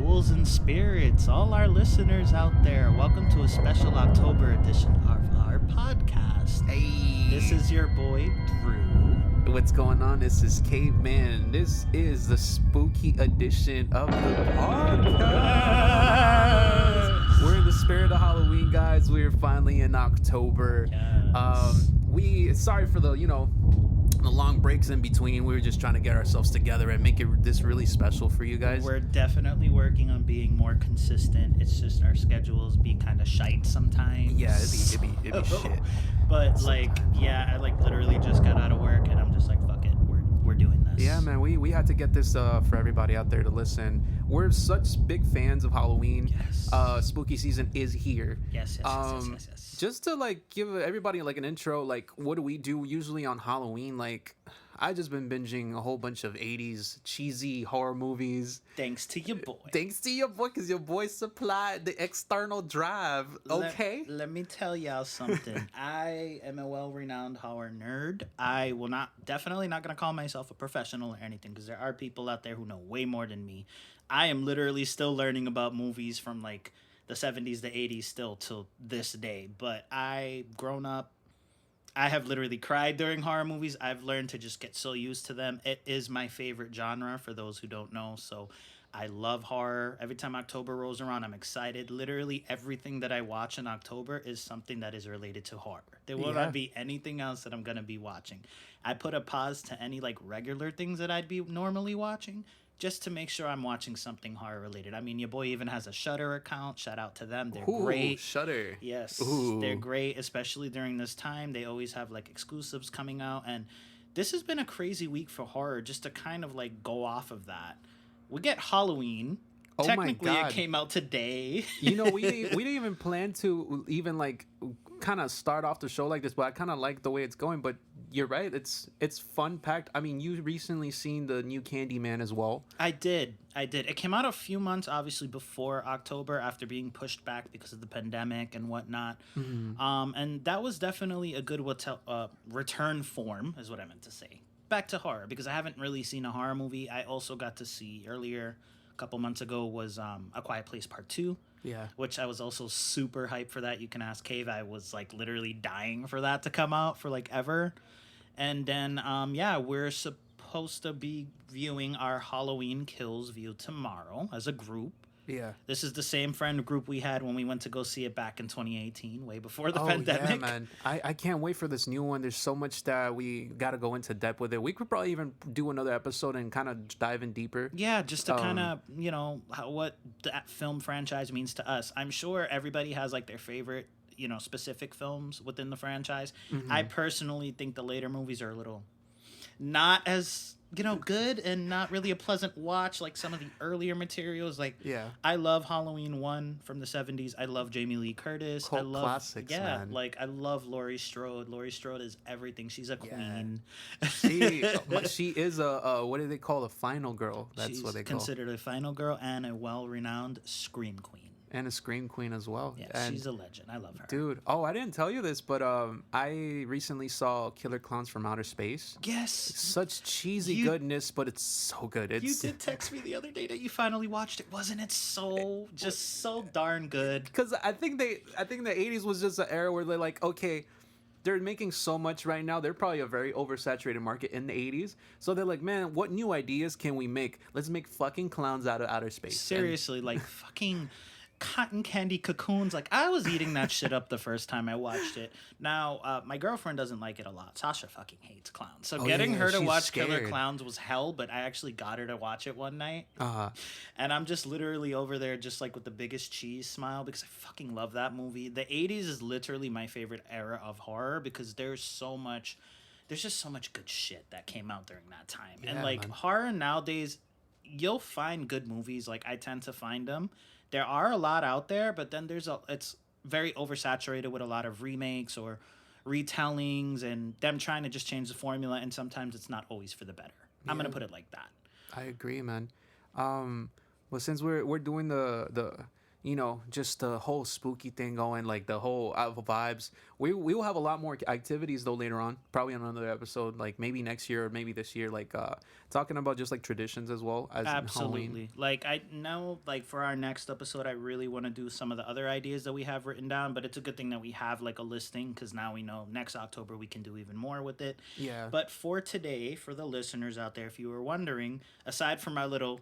ghouls and spirits, all our listeners out there. Welcome to a special October edition of our podcast. Hey, This is your boy, Drew. what's going on? This is Caveman. This is the spooky edition of the podcast. We're in the spirit of Halloween, guys. We're finally in October. Yes. Sorry for the long breaks in between. We were just trying to get ourselves together and make this really special for you guys. We're definitely working on being more consistent. It's just our schedules be kind of shite sometimes. Yeah, it'd be shit. But I literally just got out of work and I'm just like, fuck it, we're doing this. Yeah, man, we had to get this for everybody out there to listen. We're such big fans of Halloween. Yes. Spooky season is here. Yes. Just to give everybody an intro, what do we do usually on Halloween? I just been binging a whole bunch of 80s cheesy horror movies. Thanks to your boy. Thanks to your boy, because your boy supplied the external drive. Okay. Let me tell y'all something. I am a well-renowned horror nerd. I will definitely not going to call myself a professional or anything, because there are people out there who know way more than me. I am literally still learning about movies from the 70s, the 80s still till this day. But I've grown up. I have literally cried during horror movies. I've learned to just get so used to them. It is my favorite genre for those who don't know. So I love horror. Every time October rolls around, I'm excited. Literally everything that I watch in October is something that is related to horror. There will not be anything else that I'm going to be watching. I put a pause to any regular things that I'd be normally watching, just to make sure I'm watching something horror related. I mean, your boy even has a Shudder account. Shout out to them. They're great. Shudder. Yes. Ooh. They're great, especially during this time. They always have exclusives coming out. And this has been a crazy week for horror, just to kind of go off of that. We get Halloween. Oh Technically, my God. it came out today. We didn't even plan to even kind of start off the show like this, but I kind of like the way it's going. But you're right, it's fun packed. I mean, you recently seen the new Candyman as well. I did. It came out a few months, obviously, before October, after being pushed back because of the pandemic and whatnot. Mm-hmm. And that was definitely a good return form, is what I meant to say. Back to horror, because I haven't really seen a horror movie. I also got to see earlier, a couple months ago, was A Quiet Place Part 2. Yeah. Which I was also super hyped for that. You can ask Cave. I was literally dying for that to come out for ever. And then, we're supposed to be viewing our Halloween Kills view tomorrow as a group. Yeah. This is the same friend group we had when we went to go see it back in 2018, way before the pandemic. Yeah, man. I can't wait for this new one. There's so much that we got to go into depth with it. We could probably even do another episode and kind of dive in deeper. Yeah, just to kind of, what that film franchise means to us. I'm sure everybody has their favorite, specific films within the franchise. Mm-hmm. I personally think the later movies are a little not as good and not really a pleasant watch like some of the earlier materials. I love Halloween 1 from the 70s. I love Jamie Lee Curtis. Cult classics, man. I love Laurie Strode. Laurie Strode is everything. She's a queen. She is a what do they call, a final girl? That's what they call. Considered a final girl and a well-renowned scream queen. And a scream queen as well. Yeah, and she's a legend. I love her. Dude, I didn't tell you this, but I recently saw Killer Clowns from Outer Space. Yes. Such cheesy goodness, but it's so good. You did text me the other day that you finally watched it. Wasn't it so darn good? Because I think the 80s was just an era where they're okay, they're making so much right now. They're probably a very oversaturated market in the 80s. So they're man, what new ideas can we make? Let's make fucking clowns out of outer space. Seriously, fucking cotton candy cocoons. I was eating that shit up the first time I watched it. Now, my girlfriend doesn't like it a lot. Sasha fucking hates clowns. So getting her to watch scared. Killer Clowns was hell, but I actually got her to watch it one night. And I'm just literally over there just with the biggest cheese smile because I fucking love that movie. The 80s is literally my favorite era of horror because there's just so much good shit that came out during that time. Yeah, and man. Horror nowadays, you'll find good movies. I tend to find them. There are a lot out there, but then it's very oversaturated with a lot of remakes or retellings and them trying to just change the formula, and sometimes it's not always for the better. I'm going to put it like that. I agree, man. Well, since we're doing the just the whole spooky thing going, like the whole vibes. We will have a lot more activities though later on, probably on another episode, like maybe next year or maybe this year, like talking about just like traditions as well as in Halloween. Absolutely. Like I know, like for our next episode, I really want to do some of the other ideas that we have written down. But it's a good thing that we have like a listing because now we know next October we can do even more with it. Yeah. But for today, for the listeners out there, if you were wondering, aside from our little,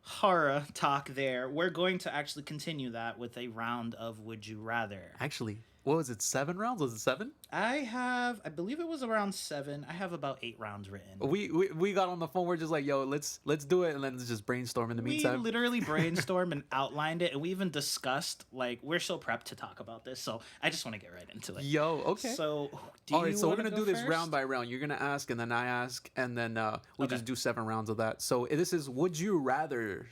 horror talk there, we're going to actually continue that with a round of Would You Rather. Actually, what was it? 7 rounds? Was it 7? I believe it was around 7. I have about 8 rounds written. We got on the phone. We're just like, yo, let's do it, and then let's just brainstorm in the meantime. We literally brainstormed and outlined it, and we even discussed, like, we're so prepped to talk about this, so I just want to get right into it. Yo, okay. So, all right, so we're gonna do this first? round by round. You're gonna ask, and then I ask, and then we just do 7 rounds of that. So this is Would You Rather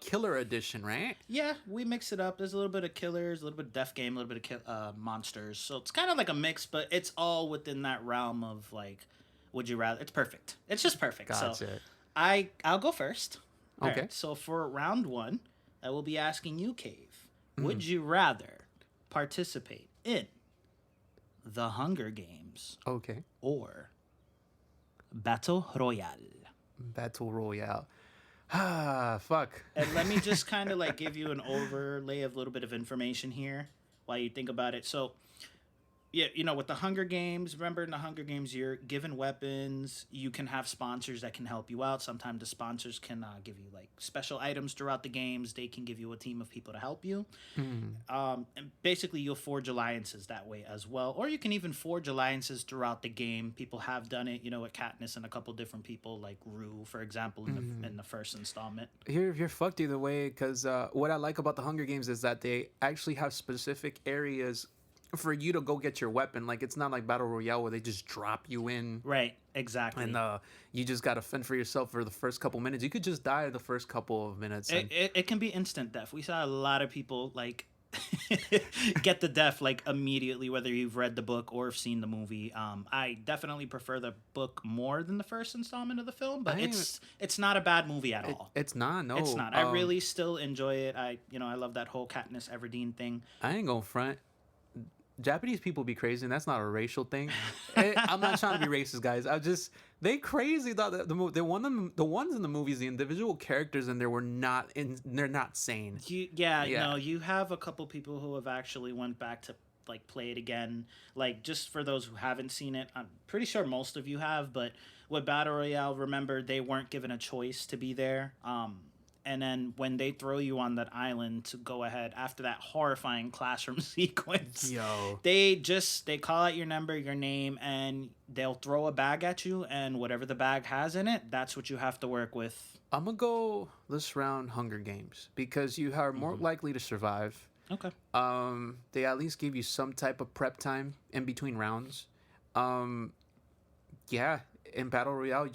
Killer Edition, right? Yeah, we mix it up. There's a little bit of killers, a little bit of death game, a little bit of monsters. So it's kind of like a mix, but it's all within that realm of, like, Would You Rather. It's perfect. It's just perfect. Gotcha. So I'll go first. All Okay. right, so for round 1, I will be asking you, Cave, would you rather participate in the Hunger Games Okay. or Battle Royale? Battle Royale. Ah, fuck. And let me just kind of like give you an overlay of a little bit of information here while you think about it. So, yeah, with the Hunger Games, remember in the Hunger Games, you're given weapons. You can have sponsors that can help you out. Sometimes the sponsors can give you like special items throughout the games. They can give you a team of people to help you. And basically, you'll forge alliances that way as well. Or you can even forge alliances throughout the game. People have done it, with Katniss and a couple different people, like Rue, for example, in the first installment. You're fucked either way, because what I like about the Hunger Games is that they actually have specific areas for you to go get your weapon. Like, it's not like Battle Royale where they just drop you in. Right, exactly. And you just got to fend for yourself for the first couple minutes. You could just die the first couple of minutes. It can be instant death. We saw a lot of people, like, get the death, like, immediately, whether you've read the book or have seen the movie. I definitely prefer the book more than the first installment of the film, but it's not a bad movie at all. It's not, no. It's not. I really still enjoy it. I love that whole Katniss Everdeen thing. I ain't gonna front. Japanese people be crazy, and that's not a racial thing. I'm not trying to be racist, guys. They crazy. The ones in the movies, the individual characters in there they're not sane. You have a couple people who have actually went back to like play it again. Like, just for those who haven't seen it, I'm pretty sure most of you have. But with Battle Royale, remember they weren't given a choice to be there. And then when they throw you on that island to go ahead after that horrifying classroom sequence, they call out your number, your name, and they'll throw a bag at you, and whatever the bag has in it, that's what you have to work with. I'm gonna go this round Hunger Games because you are more likely to survive. Okay. They at least give you some type of prep time in between rounds. In Battle Royale,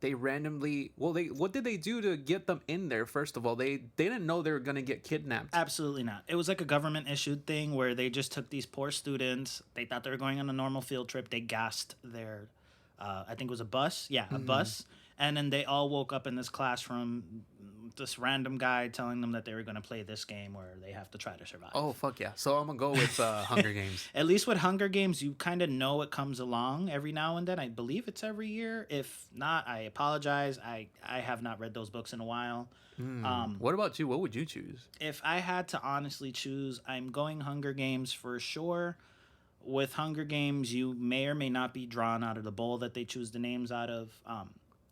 they randomly what did they do to get them in there? First of all, they didn't know they were gonna get kidnapped. Absolutely not. It was like a government issued thing where they just took these poor students. They thought they were going on a normal field trip. They gassed their I think it was a bus. Yeah, a bus. And then they all woke up in this classroom, this random guy telling them that they were going to play this game where they have to try to survive. Oh, fuck yeah. So I'm going to go with Hunger Games. At least with Hunger Games, you kind of know it comes along every now and then. I believe it's every year. If not, I apologize. I have not read those books in a while. What about you? What would you choose? If I had to honestly choose, I'm going Hunger Games for sure. With Hunger Games, you may or may not be drawn out of the bowl that they choose the names out of.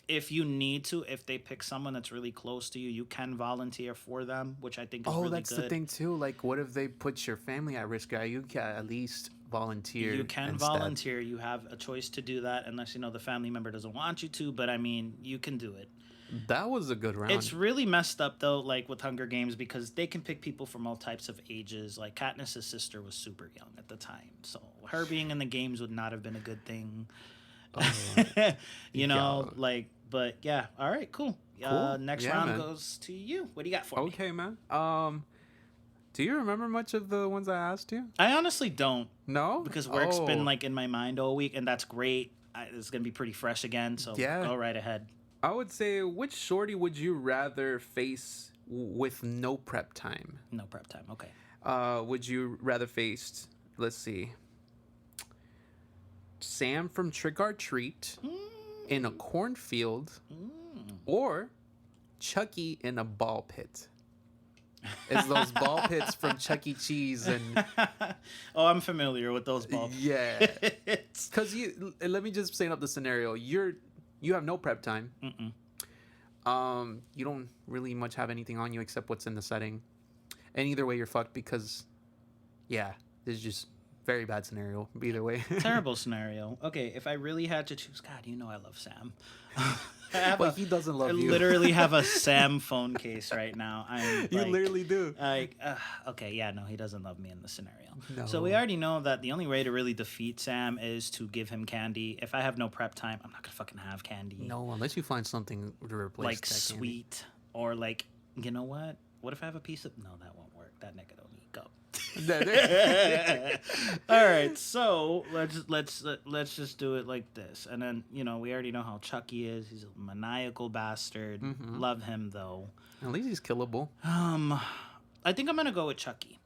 If you need to, if they pick someone that's really close to you, you can volunteer for them, which I think is really good. Oh, that's the thing too. Like, what if they put your family at risk? You can at least volunteer. You can volunteer. You have a choice to do that, unless the family member doesn't want you to. But I mean, you can do it. That was a good round. It's really messed up though, like with Hunger Games, because they can pick people from all types of ages. Like Katniss' sister was super young at the time, so her being in the games would not have been a good thing. But yeah, all right, cool. Next round goes to you. What do you got for me? Okay, man. Do you remember much of the ones I asked you? I honestly don't. No? Because work's been like in my mind all week, and that's great. It's gonna be pretty fresh again, so go right ahead. I would say, which shorty would you rather face with no prep time. No prep time. Okay. Would you rather face, let's see, Sam from Trick or Treat in a cornfield or Chucky in a ball pit? It's those ball pits from Chuck E. Cheese and Oh, I'm familiar with those ball yeah. Because let me just set up the scenario. You have no prep time. You don't really much have anything on you except what's in the setting, and either way you're fucked because, yeah, this is just very bad scenario either way. Terrible scenario. Okay, if I really had to choose, God, you know I love Sam. But he doesn't love you. I literally have a Sam phone case right now. You literally do. Okay, yeah, no, he doesn't love me in this scenario. No. So we already know that the only way to really defeat Sam is to give him candy. If I have no prep time, I'm not gonna fucking have candy. No, unless you find something to replace like that sweet candy. or like, you know what? What if I have a piece of? No, that won't work. That nigga don't need go. All right, so let's just do it like this, and then we already know how Chucky is. He's a maniacal bastard. Love him though. At least he's killable. I think I'm gonna go with Chucky.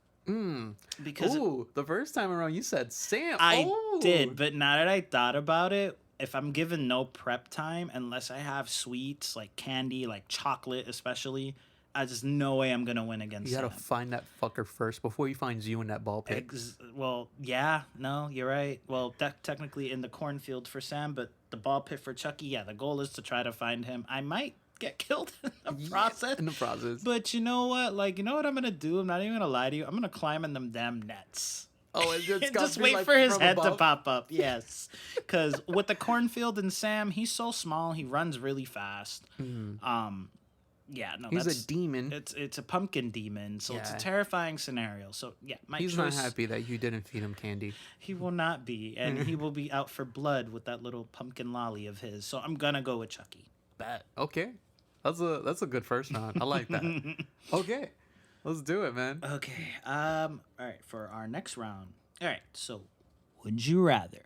Because the first time around you said Sam. I did, but now that I thought about it, if I'm given no prep time, unless I have sweets like candy, like chocolate especially, I just no way I'm gonna win against. You gotta Sam. find that fucker first before he finds you in that ball pit. Well, yeah, no, you're right. Well, technically in the cornfield for Sam, but the ball pit for Chucky. Yeah, the goal is to try to find him. I might get killed in the process. In the process. But you know what? Like, you know what I'm gonna do? I'm not even gonna lie to you. I'm gonna climb in them damn nets. Oh, and just wait for his head to pop up. Yes, because with the cornfield and Sam, he's so small. He runs really fast. Yeah, no, he's a demon. It's a pumpkin demon, so it's a terrifying scenario. So yeah, he's not happy that you didn't feed him candy. He will not be, and he will be out for blood with that little pumpkin lolly of his. So I'm gonna go with Chucky. Bet. Okay, that's a good first round. I like that. Okay, let's do it, man. Okay. All right, for our next round. All right. So, would you rather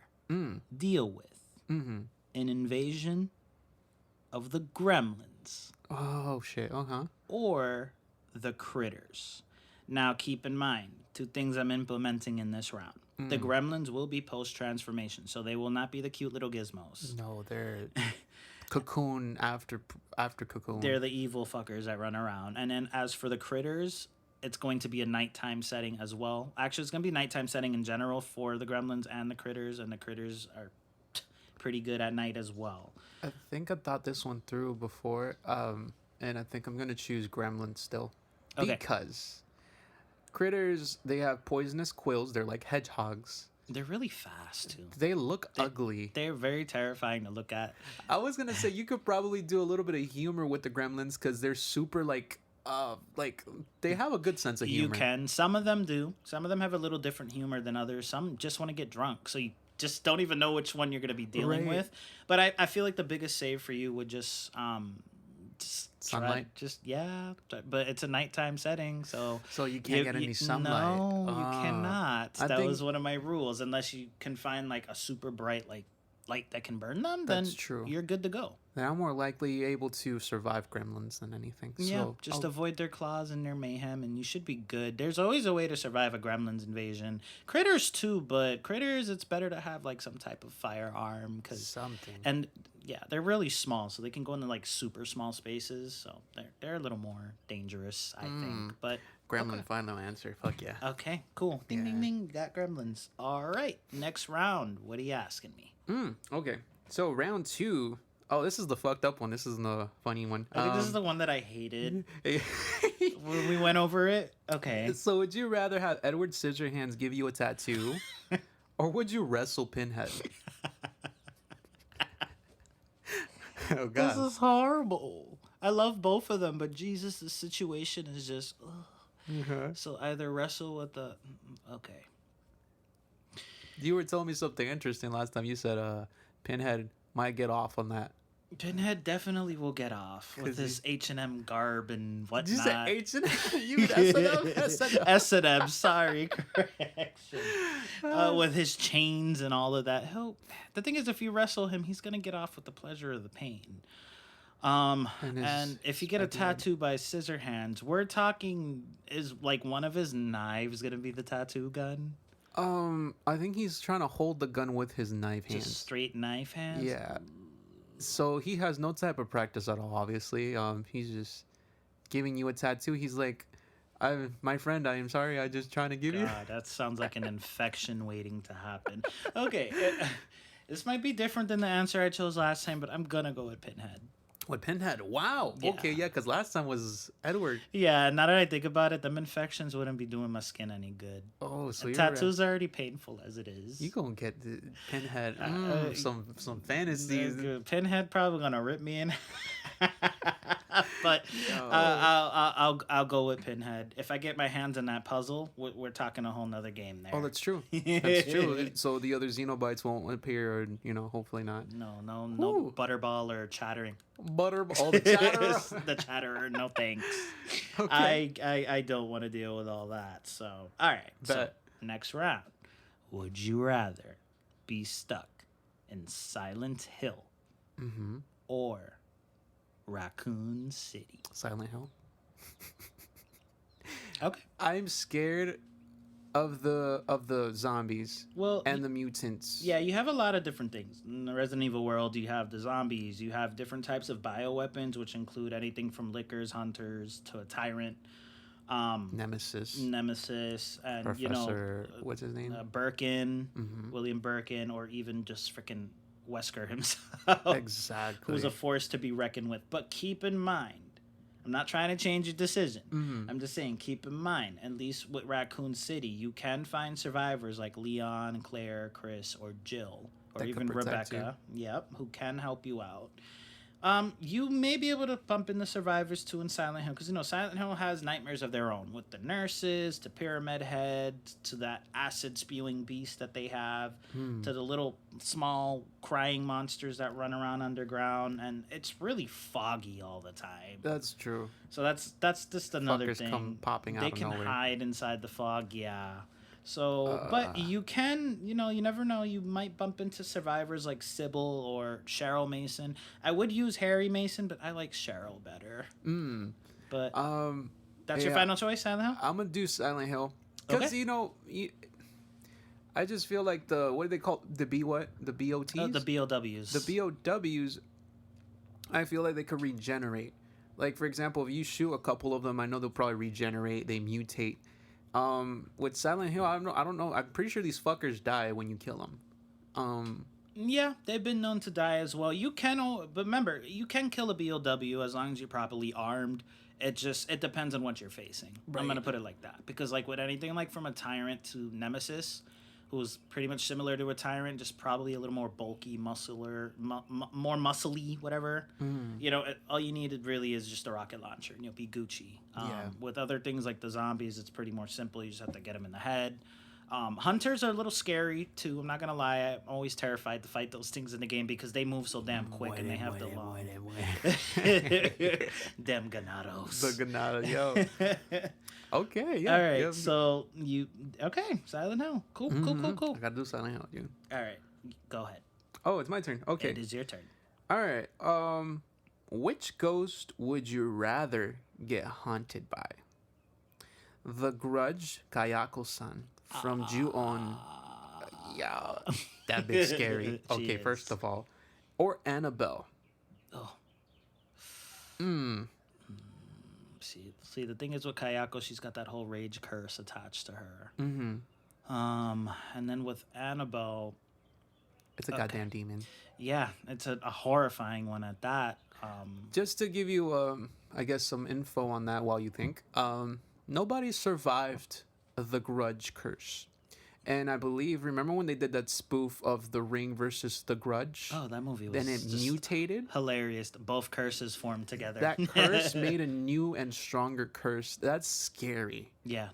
deal with an invasion of the Gremlins? Oh shit. Or the Critters? Now, keep in mind 2 things I'm implementing in this round. The Gremlins will be post-transformation, so they will not be the cute little gizmos. No, they're cocoon after cocoon. They're the evil fuckers that run around. And then as for the Critters, it's going to be a nighttime setting as well. Actually, it's going to be a nighttime setting in general for the Gremlins and the Critters, and the Critters are pretty good at night as well. I think I thought this one through before, and I think I'm going to choose Gremlins still. Okay. Because Critters, they have poisonous quills. They're like hedgehogs. They're really fast, too. They look ugly. They're very terrifying to look at. I was going to say, you could probably do a little bit of humor with the Gremlins because they're super, like they have a good sense of humor. You can. Some of them do. Some of them have a little different humor than others. Some just want to get drunk. So you just don't even know which one you're going to be dealing with. But I feel like the biggest save for you would just sunlight. But it's a nighttime setting, so you can't get any sunlight. No, you cannot. That was one of my rules. Unless you can find like a super bright light that can burn them, then true. You're good to go. Then I'm more likely able to survive Gremlins than anything. Yeah, so just avoid their claws and their mayhem, and you should be good. There's always a way to survive a Gremlins invasion. Critters too, but Critters, it's better to have like some type of firearm something. And yeah, they're really small, so they can go into like super small spaces. So they're a little more dangerous, I think. But Gremlin final answer. Fuck yeah. Okay, cool. Ding ding ding. Got Gremlins. All right, next round. What are you asking me? Okay. So round 2. Oh, this is the fucked up one. This isn't the funny one. I think this is the one that I hated. When we went over it. Okay. So would you rather have Edward Scissorhands give you a tattoo, or would you wrestle Pinhead? Oh God. This is horrible. I love both of them, but Jesus, the situation is just. So either wrestle with the. Okay. You were telling me something interesting last time. You said Pinhead might get off on that. Pinhead definitely will get off with his H&M garb and whatnot. Did you say H&M? You S&M? S&M, sorry, correction. With his chains and all of that. The thing is, if you wrestle him, he's going to get off with the pleasure of the pain. And And if you get a at the end. tattoo by Scissorhands, we're talking, is like one of his knives gonna be the tattoo gun? I think he's trying to hold the gun with his knife Just hands. straight knife hands? Yeah. So he has no type of practice at all. Obviously, he's just giving you a tattoo. He's like, my friend, I am sorry. I just trying to give you." God, that sounds like an infection waiting to happen. Okay, this might be different than the answer I chose last time, but I'm gonna go with Pinhead. With Pinhead. Wow. Yeah. Okay, yeah, because last time was Edward. Yeah, now that I think about it, them infections wouldn't be doing my skin any good. Oh, so And you're tattoos are already painful as it is. You gonna get the Pinhead? Some fantasies. Pinhead probably gonna rip me in. But Yo. I'll go with Pinhead. If I get my hands on that puzzle, we're talking a whole nother game there. Oh, that's true. That's true. So the other Xenobites won't appear, or hopefully not. No Ooh. butterball or chattering. All the chatter. The chatterer, no thanks. Okay. I don't want to deal with all that. So all right. So Bet. next round. Would you rather be stuck in Silent Hill Mm-hmm. or Raccoon City? Silent Hill. Okay. I'm scared of the zombies Well, and the mutants. yeah, you have a lot of different things. In the Resident Evil world, you have the zombies, you have different types of bioweapons, which include anything from lickers, hunters, to a tyrant. Nemesis. And Professor. What's his name? Birkin, Mhm. William Birkin, or even just freaking Wesker himself, Exactly. who's a force to be reckoned with. But keep in mind, I'm not trying to change your decision. Mhm. I'm just saying, keep in mind, at least with Raccoon City, you can find survivors like Leon, Claire, Chris, or Jill, or That could even protect Rebecca. Yep, who can help you out. You may be able to bump in the survivors too in Silent Hill, because Silent Hill has nightmares of their own with the nurses, to Pyramid Head, to that acid spewing beast that they have, to the little small crying monsters that run around underground, and it's really foggy all the time. That's true. So that's just another Fuckers thing. come popping out They of can nowhere. hide inside the fog, yeah. So, but you can, you never know. You might bump into survivors like Sybil or Cheryl Mason. I would use Harry Mason, but I like Cheryl better. But that's your yeah. final choice, Silent Hill? I'm gonna do Silent Hill because Okay. I just feel like what do they call the BOTs? The BOWs. The BOWs. I feel like they could regenerate. Like for example, if you shoot a couple of them, I know they'll probably regenerate. They mutate. With Silent Hill, I don't know. I'm pretty sure these fuckers die when you kill them. Yeah, they've been known to die as well. You can, but remember, you can kill a BOW as long as you're properly armed. It depends on what you're facing. I'm Right. gonna put it like that, because like with anything like from a tyrant to Nemesis, who's pretty much similar to a tyrant, just probably a little more bulky, more muscly, whatever. All you needed really is just a rocket launcher, and you'll be Gucci. Yeah. With other things like the zombies, it's pretty more simple. You just have to get them in the head. Hunters are a little scary too. I'm not gonna lie. I'm always terrified to fight those things in the game because they move so damn quick and they have the long. Damn ganados. The Ganada, yo. Okay, yeah. All right, yeah. so Silent Hill. Cool. I gotta do Silent Hill, dude. All right, go ahead. Oh, it's my turn. Okay. It is your turn. All right. Which ghost would you rather get haunted by? The Grudge, Kayako-san from Ju-on. Yeah, that bit's scary. She Okay, is. first of all, or Annabelle. Oh. See, the thing is with Kayako, she's got that whole rage curse attached to her. And then with Annabelle, It's a goddamn demon. yeah, it's a horrifying one at that. Just to give you, I guess, some info on that while you think. Nobody survived the Grudge curse. And I believe, remember when they did that spoof of The Ring versus The Grudge? Oh, that movie was Then it just mutated. hilarious. Both curses formed together. That curse made a new and stronger curse. That's scary. Yeah,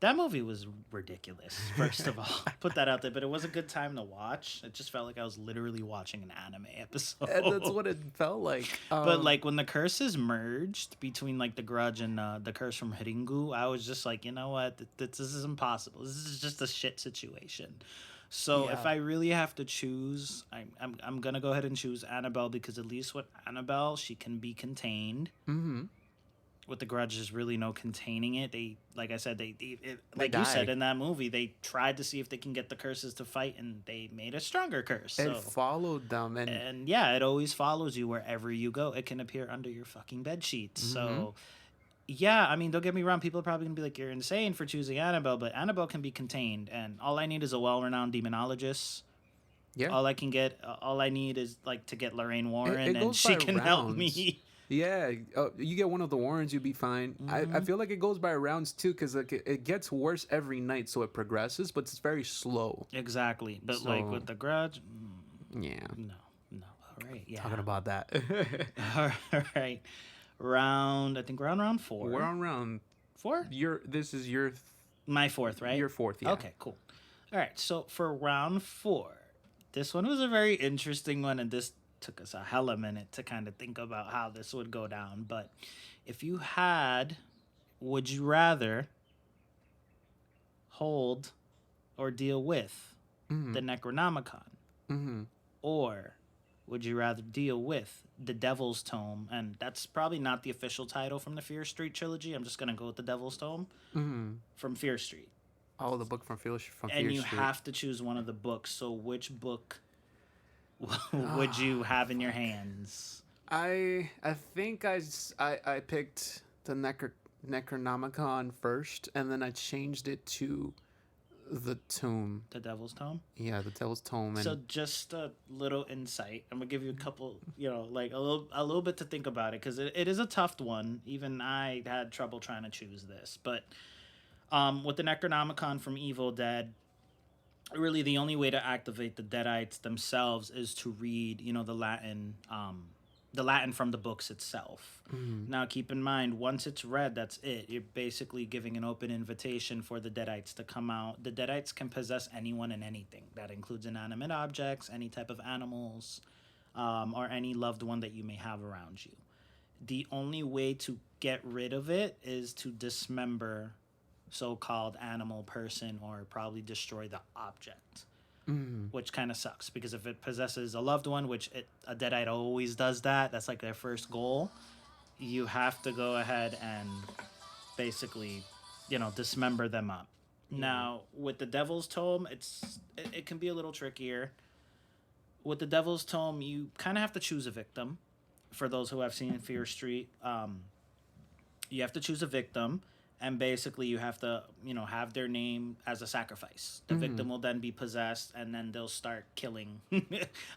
that movie was ridiculous. First of all, put that out there. But it was a good time to watch. It just felt like I was literally watching an anime episode. And that's what it felt like. But like when the curses merged between like the Grudge and the curse from Hiringu, I was just like, you know what, this is impossible. This is just a shit situation. So if Yeah. I really have to choose, I'm gonna go ahead and choose Annabelle because at least with Annabelle she can be contained. Mm-hmm. With the Grudge, there's really no containing it. They, like I said, They like you die. said in that movie, they tried to see if they can get the curses to fight, and they made a stronger curse. It So followed them, and and yeah, it always follows you wherever you go. It can appear under your fucking bed sheets. mm-hmm. So yeah, I mean, don't get me wrong. People are probably gonna be like, "You're insane for choosing Annabelle," but Annabelle can be contained, and all I need is a well-renowned demonologist. Yeah, All I need is like to get Lorraine Warren, it and goes she by can help rounds. me. Yeah, you get one of the Warrens, you'll be fine. I feel like it goes by rounds too, because like it gets worse every night, so it progresses, but it's very slow. Exactly, but like So with the Grudge, yeah, no, no. All right, yeah. talking about that. All right. I think we're on round We're 4. on round. 4? This is your My fourth, right? your fourth. Yeah. Okay, cool. All right, so for round 4, this one was a very interesting one, and this took us a hella minute to kind of think about how this would go down. But if you had, would you rather hold or deal with the Necronomicon? Mm-hmm. Or would you rather deal with the Devil's Tome? And that's probably not the official title from the Fear Street trilogy. I'm just going to go with the Devil's Tome from Fear Street. Oh, the book from Fear And Street. you have to choose one of the books. So which book would you have in your hands? I think I picked the Necronomicon first, and then I changed it to the Tome. The Devil's Tome? Yeah, the Devil's Tome. And So just a little insight. I'm gonna give you a couple, like a little bit to think about it because it is a tough one. Even I had trouble trying to choose this, but with the Necronomicon from Evil Dead, really the only way to activate the Deadites themselves is to read, the Latin from the books itself. Now, keep in mind, once it's read, that's it. You're basically giving an open invitation for the Deadites to come out. The Deadites can possess anyone and anything. That includes inanimate objects, any type of animals, or any loved one that you may have around you. The only way to get rid of it is to dismember so-called animal, person, or probably destroy the object. Which kind of sucks because if it possesses a loved one, a Deadite always does that's like their first goal, you have to go ahead and basically, dismember them up. Now, with the Devil's Tome, it can be a little trickier. With the Devil's Tome, you kind of have to choose a victim. For those who have seen Fear Street, you have to choose a victim. And basically, you have to, have their name as a sacrifice. The victim will then be possessed, and then they'll start killing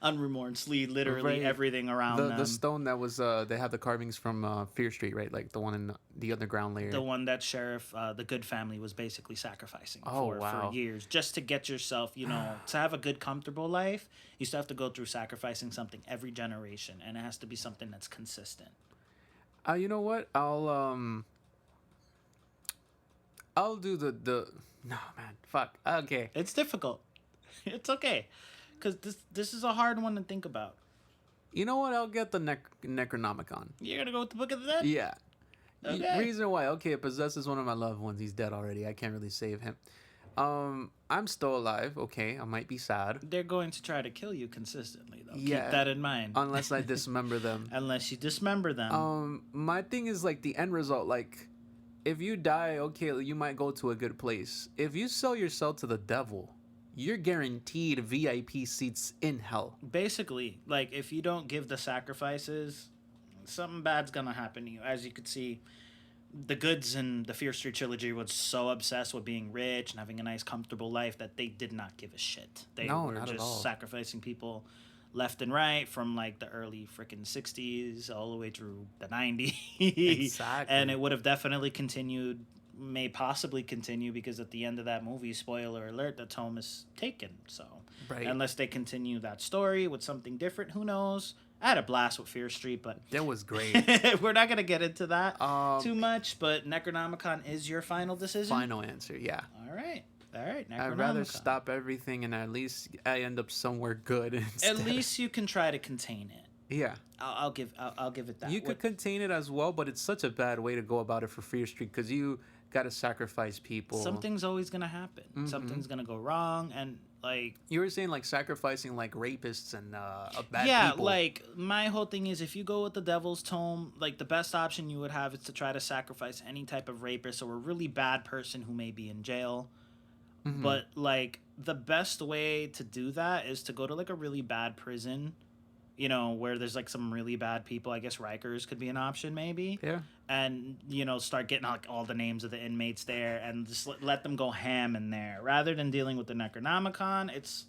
unremorsely, literally everything around them. The stone that was, they have the carvings from Fear Street, right? Like the one in the underground layer. The one that Sheriff, the Good family, was basically sacrificing wow. for years. Just to get yourself, to have a good, comfortable life, you still have to go through sacrificing something every generation. And it has to be something that's consistent. You know what? I'll do the no, man, fuck. Okay. It's difficult. It's okay. Because this is a hard one to think about. You know what? I'll get the Necronomicon. You're going to go with the Book of the Dead? Yeah. Okay. Reason why? Okay, it possesses one of my loved ones. He's dead already. I can't really save him. I'm still alive. Okay, I might be sad. They're going to try to kill you consistently, though. Yeah. Keep that in mind. Unless I dismember them. Unless you dismember them. My thing is like the end result. Like, if you die, okay, you might go to a good place. If you sell yourself to the devil, you're guaranteed VIP seats in hell. Basically, like, if you don't give the sacrifices, something bad's gonna happen to you. As you could see, the Goods in the Fear Street trilogy was so obsessed with being rich and having a nice, comfortable life that they did not give a shit. They were not at all. just sacrificing people left and right from like the early freaking 60s all the way through the 90s. Exactly. And it would have definitely continued, may possibly continue, because at the end of that movie, spoiler alert, the tome is taken. So Right. unless they continue that story with something different, who knows? I had a blast with Fear Street, but That was great. we're not going to get into that too much. But Necronomicon is your final decision? Final answer, yeah. All right. I'd rather stop everything and at least I end up somewhere good instead. At least you can try to contain it. Yeah. I'll give it that. You could contain it as well, but it's such a bad way to go about it for Fear Street because you got to sacrifice people. Something's always gonna happen. Something's gonna go wrong, and like You were saying like sacrificing like rapists and bad yeah, people. like my whole thing is if you go with the Devil's Tome, like the best option you would have is to try to sacrifice any type of rapist or a really bad person who may be in jail. But like the best way to do that is to go to like a really bad prison, you know, where there's like some really bad people. I guess Rikers could be an option maybe. Yeah. And you know, start getting like all the names of the inmates there and just let them go ham in there rather than dealing with the Necronomicon. It's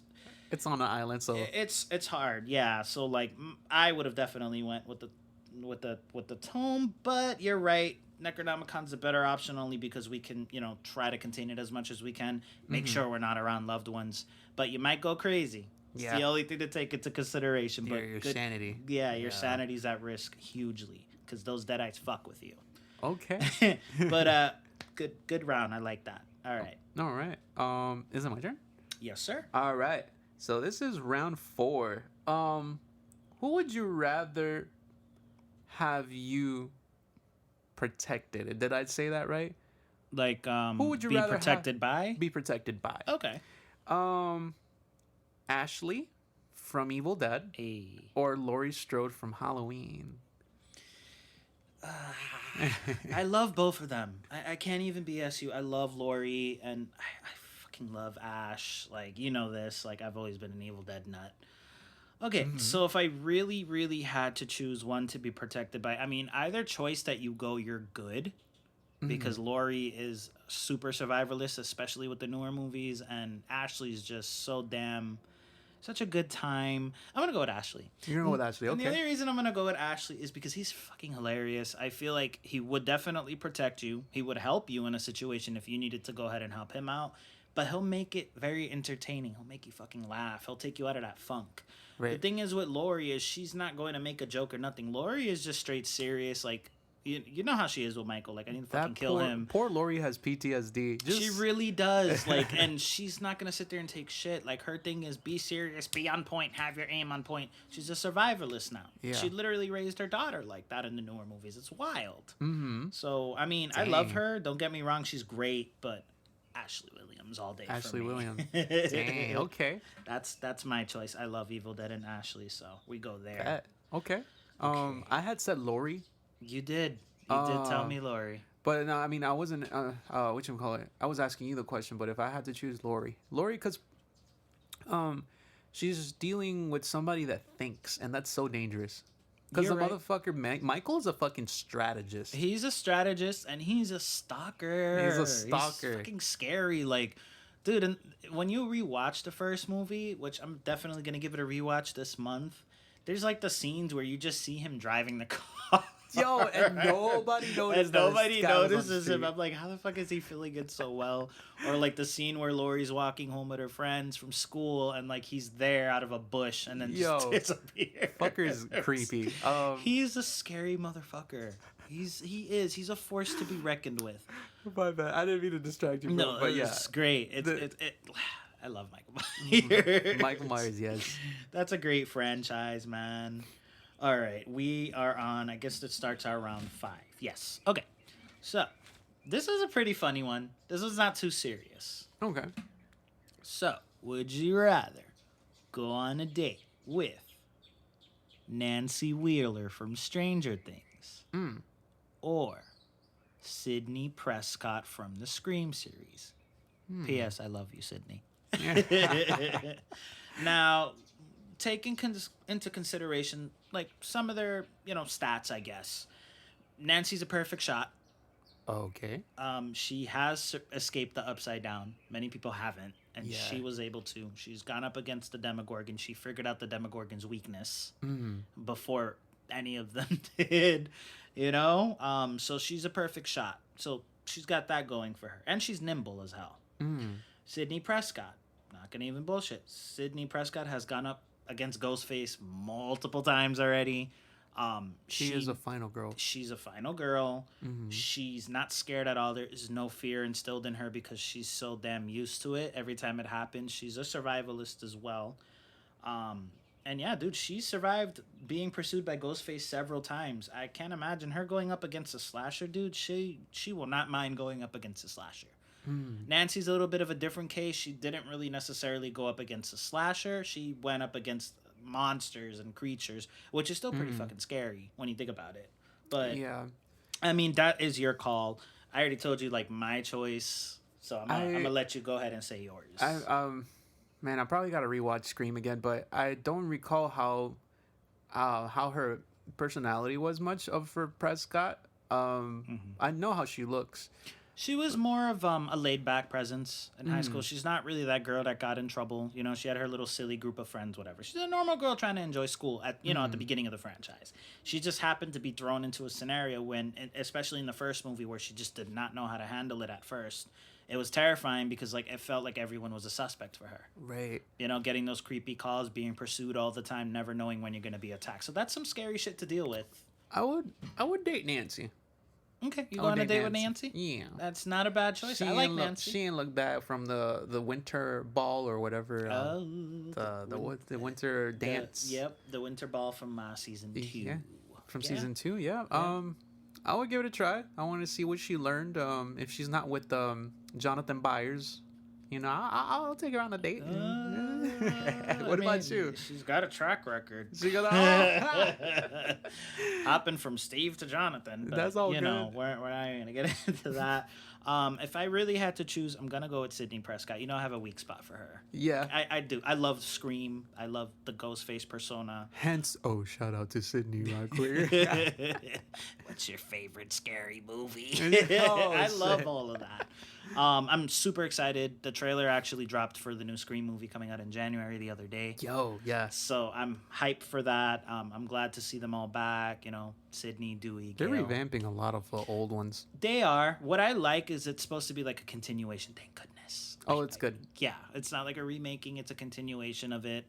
on an island, so It's hard, yeah. So like I would have definitely went with the tome, but you're right. Necronomicon's a better option only because we can, you know, try to contain it as much as we can, make sure we're not around loved ones. But you might go crazy. It's the only thing to take into consideration. But your sanity. Yeah, your sanity's at risk hugely because those deadites fuck with you. Okay. But good round. I like that. All right. All right. Is it my turn? Yes, sir. All right. So this is round 4. Who would you rather have you protected? Did I say that right? Like who would you be rather protected by? Be protected by. Okay. Ashley from Evil Dead or Laurie Strode from Halloween. I love both of them. I can't even BS you. I love Laurie and I fucking love Ash. Like, you know this. Like, I've always been an Evil Dead nut. Okay, so if I really, really had to choose one to be protected by, I mean, either choice that you go, you're good. Because Laurie is super survivalist, especially with the newer movies. And Ashley's just so damn... Such a good time. I'm going to go with Ashley. You're going to go with Ashley, okay. And the only reason I'm going to go with Ashley is because he's fucking hilarious. I feel like he would definitely protect you. He would help you in a situation if you needed to go ahead and help him out. But he'll make it very entertaining. He'll make you fucking laugh. He'll take you out of that funk. Right. The thing is with Laurie is she's not going to make a joke or nothing. Laurie is just straight serious. Like, you know how she is with Michael. Like, I need to fucking kill him. Poor Laurie has PTSD. She really does. Like, and she's not going to sit there and take shit. Like, her thing is be serious, be on point, have your aim on point. She's a survivalist now. Yeah. She literally raised her daughter like that in the newer movies. It's wild. So, I mean, I love her. Don't get me wrong. She's great, but Ashley Williams all day Ashley for me. Williams. Dang, okay. That's my choice. I love Evil Dead and Ashley, so we go there. Okay. I had said Laurie. You did. You did tell me Laurie. But no, I mean, I wasn't, whatchamacallit? I was asking you the question, but if I had to choose Laurie, because she's dealing with somebody that thinks, and that's so dangerous. Because the motherfucker, Michael is a fucking strategist. He's a strategist, and he's a stalker. He's fucking scary. Like, dude, and when you rewatch the first movie, which I'm definitely going to give it a rewatch this month, there's like the scenes where you just see him driving the car. Yo, and nobody notices. And nobody notices him. I'm like, how the fuck is he feeling it so well? Or like the scene where Laurie's walking home with her friends from school, and like he's there out of a bush, and then just disappears. Fucker's creepy. He's a scary motherfucker. He's a force to be reckoned with. My bad. I didn't mean to distract you. No, but yeah, it's great. I love Michael Myers. Michael Myers, yes. That's a great franchise, man. All right, we are on, I guess it starts our round 5. Yes. Okay. So, this is a pretty funny one. This is not too serious. Okay. So, would you rather go on a date with Nancy Wheeler from Stranger Things or Sidney Prescott from the Scream series? P.S. I love you, Sidney. Now, taking into consideration like some of their stats, I guess Nancy's a perfect shot. Okay. She has escaped the Upside Down. Many people haven't, and she was able to. She's gone up against the Demogorgon. She figured out the Demogorgon's weakness before any of them did. So she's a perfect shot. So she's got that going for her, and she's nimble as hell. Sidney Prescott, not gonna even bullshit. Sidney Prescott has gone up against Ghostface multiple times already. She is a final girl. She's a final girl. She's not scared at all. There is no fear instilled in her because she's so damn used to it. Every time it happens, she's a survivalist as well. And yeah, dude, she survived being pursued by Ghostface several times. I can't imagine her going up against a slasher, dude. She will not mind going up against a slasher. Hmm. Nancy's a little bit of a different case. She didn't really necessarily go up against a slasher. She went up against monsters and creatures, which is still pretty Hmm. fucking scary when you think about it. But Yeah. I mean, that is your call. I already told you like my choice, so I'm I gonna let you go ahead and say yours. I man, I probably got to rewatch Scream again, but I don't recall how her personality was much of for Prescott. I know how she looks. She was more of a laid back presence in high school. Mm, She's not really that girl that got in trouble. You know, she had her little silly group of friends, whatever. She's a normal girl trying to enjoy school at the mm, beginning of the franchise. She just happened to be thrown into a scenario when, especially in the first movie, where she just did not know how to handle it at first. It was terrifying because like it felt like everyone was a suspect for her. right. You know, getting those creepy calls, being pursued all the time, never knowing when you're going to be attacked. So that's some scary shit to deal with. I would date Nancy. Okay, you I go would on a date with Nancy? Yeah. That's not a bad choice. I like Nancy. She ain't look bad from the winter ball or whatever. Oh, The winter dance. Yep, the winter ball from season 2. Yeah, from Yeah. season 2. Yeah. Yeah. I would give it a try. I want to see what she learned. If she's not with Jonathan Byers, I'll take her on a date. What about you? She's got a track record. She got Hopping from Steve to Jonathan. But, That's all you know, good. we're not even going to get into that. If I really had to choose, I'm going to go with Sydney Prescott. You know, I have a weak spot for her. Yeah. I do. I love Scream. I love the Ghostface persona. Hence, shout out to Sydney Rockweir. What's your favorite scary movie? Oh, I love shit. all of that. I'm super excited. The trailer actually dropped for the new Scream movie coming out in January the other day. Yo, yes. So I'm hyped for that. I'm glad to see them all back. You know, Sydney, Dewey, They're Gale. revamping a lot of old ones. They are. What I like is it's supposed to be like a continuation. Thank goodness. Oh, it's good. Yeah, it's not like a remaking. It's a continuation of it.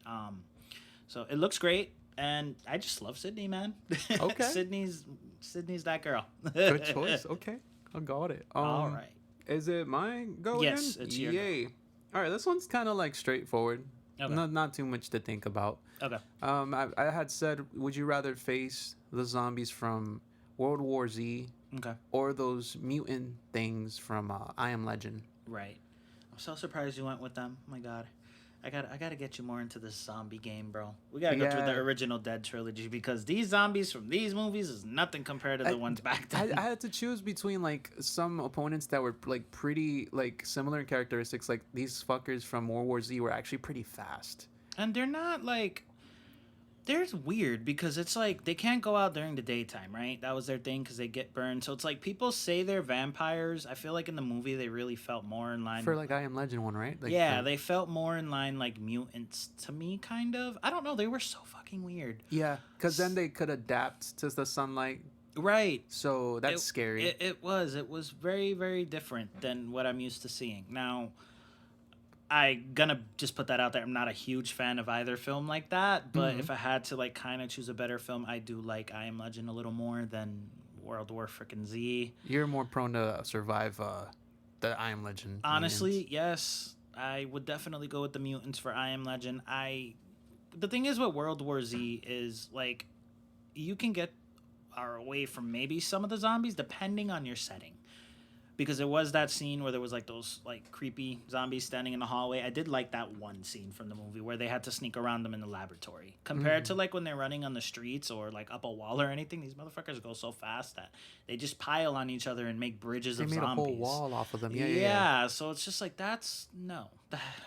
So it looks great, and I just love Sydney, man. Okay. Sydney's that girl. Good choice. Okay, I got it. All right. Is it mine go Yes, again? it's your go. Yay. All right, this one's kind of like straightforward. Okay. Not too much to think about. Okay. I had said, would you rather face the zombies from World War Z Okay. or those mutant things from I Am Legend? Right. I'm so surprised you went with them. Oh my God. I gotta get you more into this zombie game, bro. We gotta go through the Yeah. original Dead trilogy because these zombies from these movies is nothing compared to the ones back then. I had to choose between like some opponents that were like pretty like similar in characteristics. Like these fuckers from World War Z were actually pretty fast. And they're not like there's weird because it's like they can't go out during the daytime, right? That was their thing because they get burned. So it's like people say they're vampires. I feel like in the movie they really felt more in line For like I Am Legend one, right? Like, yeah, they felt more in line like mutants to me, kind of. I don't know. They were so fucking weird. yeah, because then they could adapt to the sunlight. Right. So that's scary. It was. It was very, very different than what I'm used to seeing. Now, I gonna just put that out there. I'm not a huge fan of either film like that, but if I had to like kind of choose a better film, I do like I Am Legend a little more than World War Frickin' Z. You're more prone to survive the I Am Legend. Honestly, mutants. yes, I would definitely go with the mutants for I Am Legend. The thing is with World War Z is like you can get away from maybe some of the zombies depending on your setting. Because there was that scene where there was like those like creepy zombies standing in the hallway. I did like that one scene from the movie where they had to sneak around them in the laboratory. Compared to like when they're running on the streets or like up a wall or anything, these motherfuckers go so fast that they just pile on each other and make bridges They of made zombies. a whole wall off of them. Yeah, Yeah, so it's just like that's no.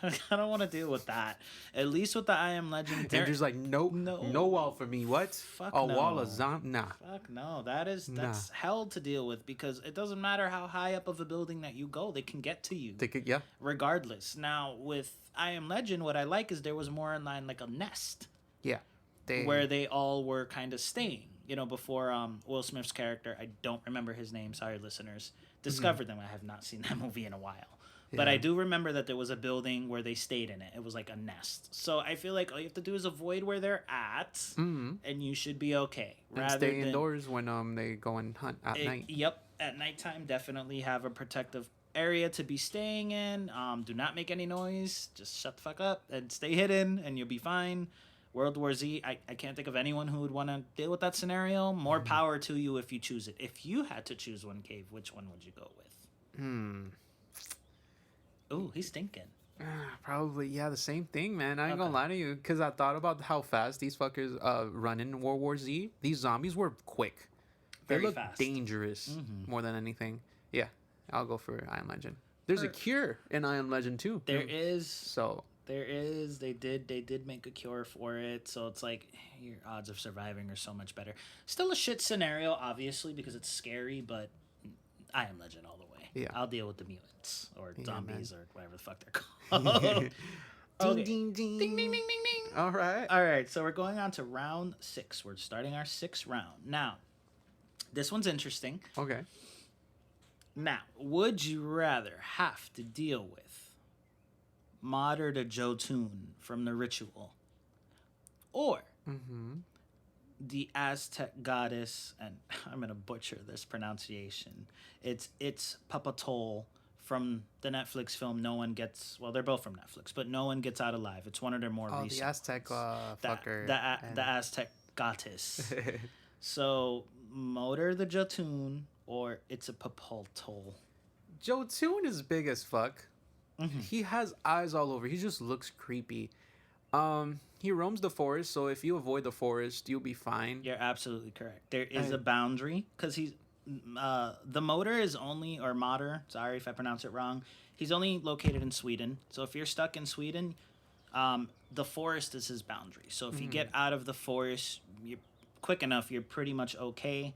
I don't want to deal with that. At least with the I Am Legend, And just like nope, No. no wall for me. What? Fuck a wall no. of Nah. fuck no. That's hell to deal with because it doesn't matter how high up of a building that you go, they can get to you They could, yeah. regardless. Now with I Am Legend, what I like is there was more in line like a nest Yeah. where they all were kind of staying. You know, before Will Smith's character, I don't remember his name. Sorry, listeners. Discovered them. I have not seen that movie in a while. But Yeah. I do remember that there was a building where they stayed in it. It was like a nest. So I feel like all you have to do is avoid where they're at, and you should be okay. And stay indoors when they go and hunt at night. Yep, at nighttime, definitely have a protective area to be staying in. Do not make any noise. Just shut the fuck up and stay hidden, and you'll be fine. World War Z, I can't think of anyone who would want to deal with that scenario. More power to you if you choose it. If you had to choose one cave, which one would you go with? Ooh, he's thinking. Probably, yeah, the same thing, man. I ain't gonna Okay. lie to you, because I thought about how fast these fuckers run in World War Z. These zombies were quick. They Very look fast. dangerous more than anything. Yeah, I'll go for I Am Legend. There's a cure in I Am Legend too. There is. So There is. They did make a cure for it, so it's like your odds of surviving are so much better. Still a shit scenario, obviously, because it's scary, but I Am Legend all the way. Yeah. I'll deal with the mutants or zombies or whatever the fuck they're ding, called. Okay. ding, ding, Ding ding ding ding ding. All right. All right, so we're going on to round 6. We're starting our 6th round. Now, this one's interesting. Okay. Now, would you rather have to deal with Mater the Jotun from the Ritual or the Aztec goddess, and I'm gonna butcher this pronunciation. It's Papatol from the Netflix film No One Gets. Well, they're both from Netflix, but No One Gets Out Alive. It's one of their more recent. The Aztec fucker. The Aztec goddess. So, Motor the Jotun or it's a Papatol. Jotun is big as fuck. He has eyes all over. He just looks creepy. He roams the forest, so if you avoid the forest, you'll be fine. You're absolutely correct. There is a boundary because he's the motor is only or motor. Sorry if I pronounce it wrong. He's only located in Sweden. So if you're stuck in Sweden, the forest is his boundary. So if you get out of the forest, you're quick enough. You're pretty much okay.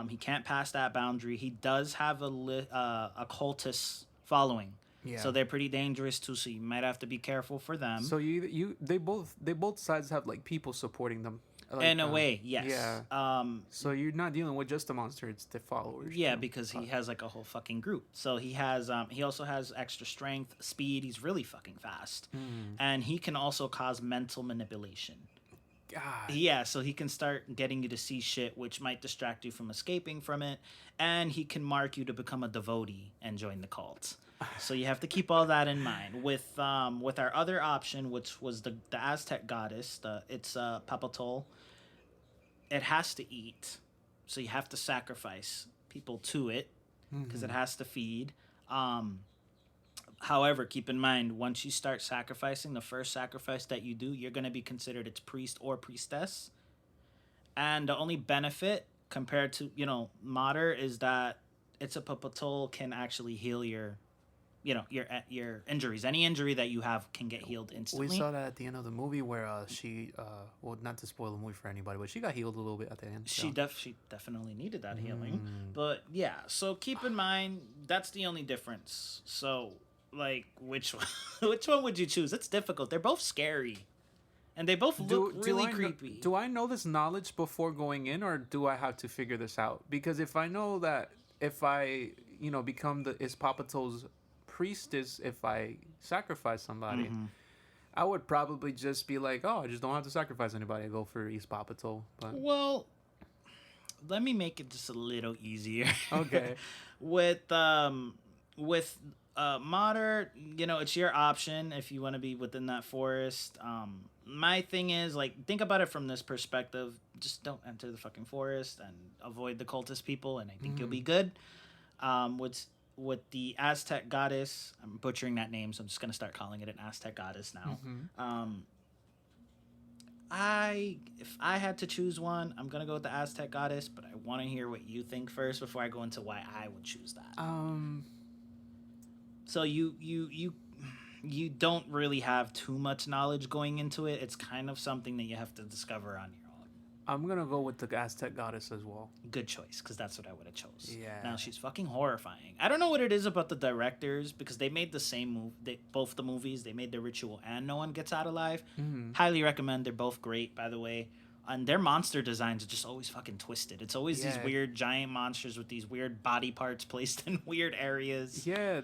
He can't pass that boundary. He does have a cultist following. Yeah. So they're pretty dangerous too. So you might have to be careful for them. So they both sides have like people supporting them. Like, in a way, yes. Yeah. So you're not dealing with just the monster; it's the followers. Yeah, too. because he has like a whole fucking group. So he has he also has extra strength, speed. He's really fucking fast, and he can also cause mental manipulation. God. Yeah, so he can start getting you to see shit, which might distract you from escaping from it, and he can mark you to become a devotee and join the cult. So you have to keep all that in mind. With our other option, which was the Aztec goddess, it's Papatol. It has to eat, so you have to sacrifice people to it because it has to feed. However, keep in mind, once you start sacrificing, the first sacrifice that you do, you're going to be considered its priest or priestess. And the only benefit compared to, Mater is that it's a Papatol can actually heal your injuries. Any injury that you have can get healed instantly. We saw that at the end of the movie where she, well, not to spoil the movie for anybody, but she got healed a little bit at the end. So. She definitely needed that healing. But yeah, so keep in mind, that's the only difference. So, like, which one would you choose? It's difficult. They're both scary. And they both look really creepy. Do I know this knowledge before going in, or do I have to figure this out? Because if I know that if I, become is Papatol's priestess, if I sacrifice somebody, I would probably just be like, oh, I just don't have to sacrifice anybody. I go for East Papatol. But well, let me make it just a little easier. Okay. with Mater, it's your option if you want to be within that forest. My thing is, like, think about it from this perspective. Just don't enter the fucking forest and avoid the cultist people, and I think you'll be good. With the Aztec goddess, I'm butchering that name, so I'm just gonna start calling it an Aztec goddess now. If I had to choose one, I'm gonna go with the Aztec goddess, but I want to hear what you think first before I go into why I would choose that. So you don't really have too much knowledge going into it. It's kind of something that you have to discover on your own. I'm gonna go with the Aztec goddess as well. Good choice, because that's what I would have chose. Yeah. Now she's fucking horrifying. I don't know what it is about the directors, because they made the same move. Both the movies, they made The Ritual and No One Gets Out Alive. Highly recommend. They're both great, by the way. And their monster designs are just always fucking twisted. It's always these weird giant monsters with these weird body parts placed in weird areas. Yeah,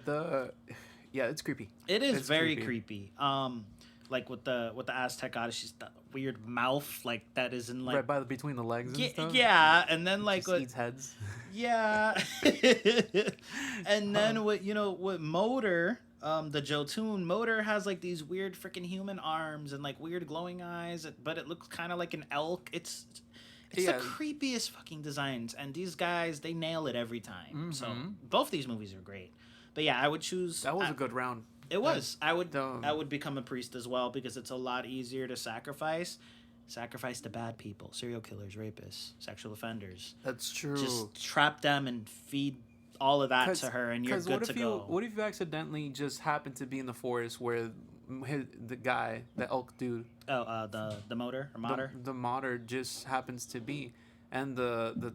it's creepy. It's very creepy. Like with the Aztec goddess, she's the weird mouth like that is in like right between the legs and stuff. Yeah, and then like just eats heads. Yeah. And then with Motor, The Jotun motor has like these weird freaking human arms and like weird glowing eyes, but it looks kind of like an elk. It's the Yeah. creepiest fucking designs, and these guys they nail it every time. So Mm-hmm. both these movies are great. But yeah, I would choose. That was a good round. It was. The- I would become a priest as well because it's a lot easier to sacrifice. Sacrifice to bad people, serial killers, rapists, sexual offenders. That's true. Just trap them and feed all of that to her, and you're good to go. What if you accidentally just happen to be in the forest where the guy, the elk dude, The motor or modder. the modder just happens to be, and the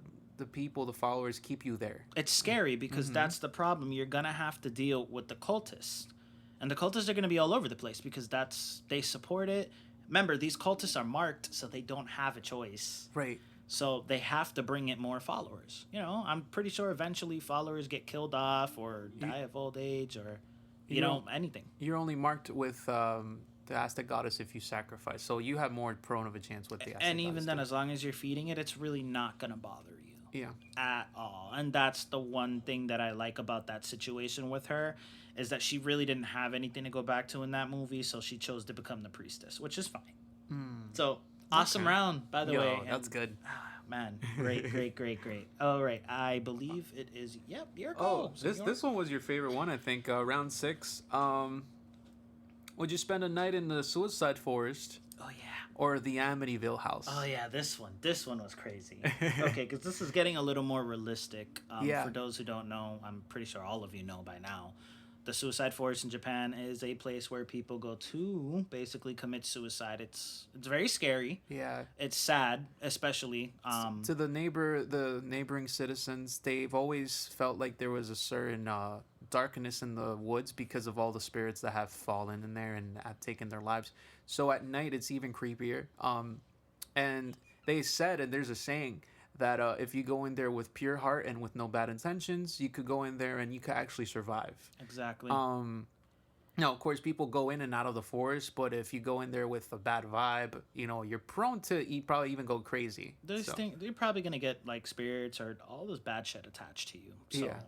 people, the followers, keep you there. It's scary because that's the problem. You're gonna have to deal with the cultists, and the cultists are gonna be all over the place because they support it. Remember, these cultists are marked, so they don't have a choice. Right. So they have to bring it more followers. You know, I'm pretty sure eventually followers get killed off or die of old age or, anything. You're only marked with the Aztec goddess if you sacrifice, so you have more prone of a chance with the Aztec And even goddess then, too. as long as you're feeding it, it's really not gonna bother you. Yeah. At all. And that's the one thing that I like about that situation with her is that she really didn't have anything to go back to in that movie, so she chose to become the priestess, which is fine. So awesome Okay. round, by the way. That's And, good. man, great. All right, I believe it is. Yep, your Oh, call. this one was your favorite one, I think. Round 6. Would you spend a night in the Suicide Forest Oh yeah. or the Amityville house? Oh yeah, this one was crazy. Okay, because this is getting a little more realistic. Yeah. For those who don't know, I'm pretty sure all of you know by now. The Suicide Forest in Japan is a place where people go to basically commit suicide. It's very scary. Yeah. It's sad, especially. To the neighboring citizens, they've always felt like there was a certain darkness in the woods because of all the spirits that have fallen in there and have taken their lives. So at night, it's even creepier. And they said, and there's a saying that if you go in there with pure heart and with no bad intentions, you could go in there and you could actually survive. Exactly. Now, of course, people go in and out of the forest, but if you go in there with a bad vibe, you're prone to probably even go crazy. Those things, you're probably gonna get like spirits or all this bad shit attached to you. So Yeah.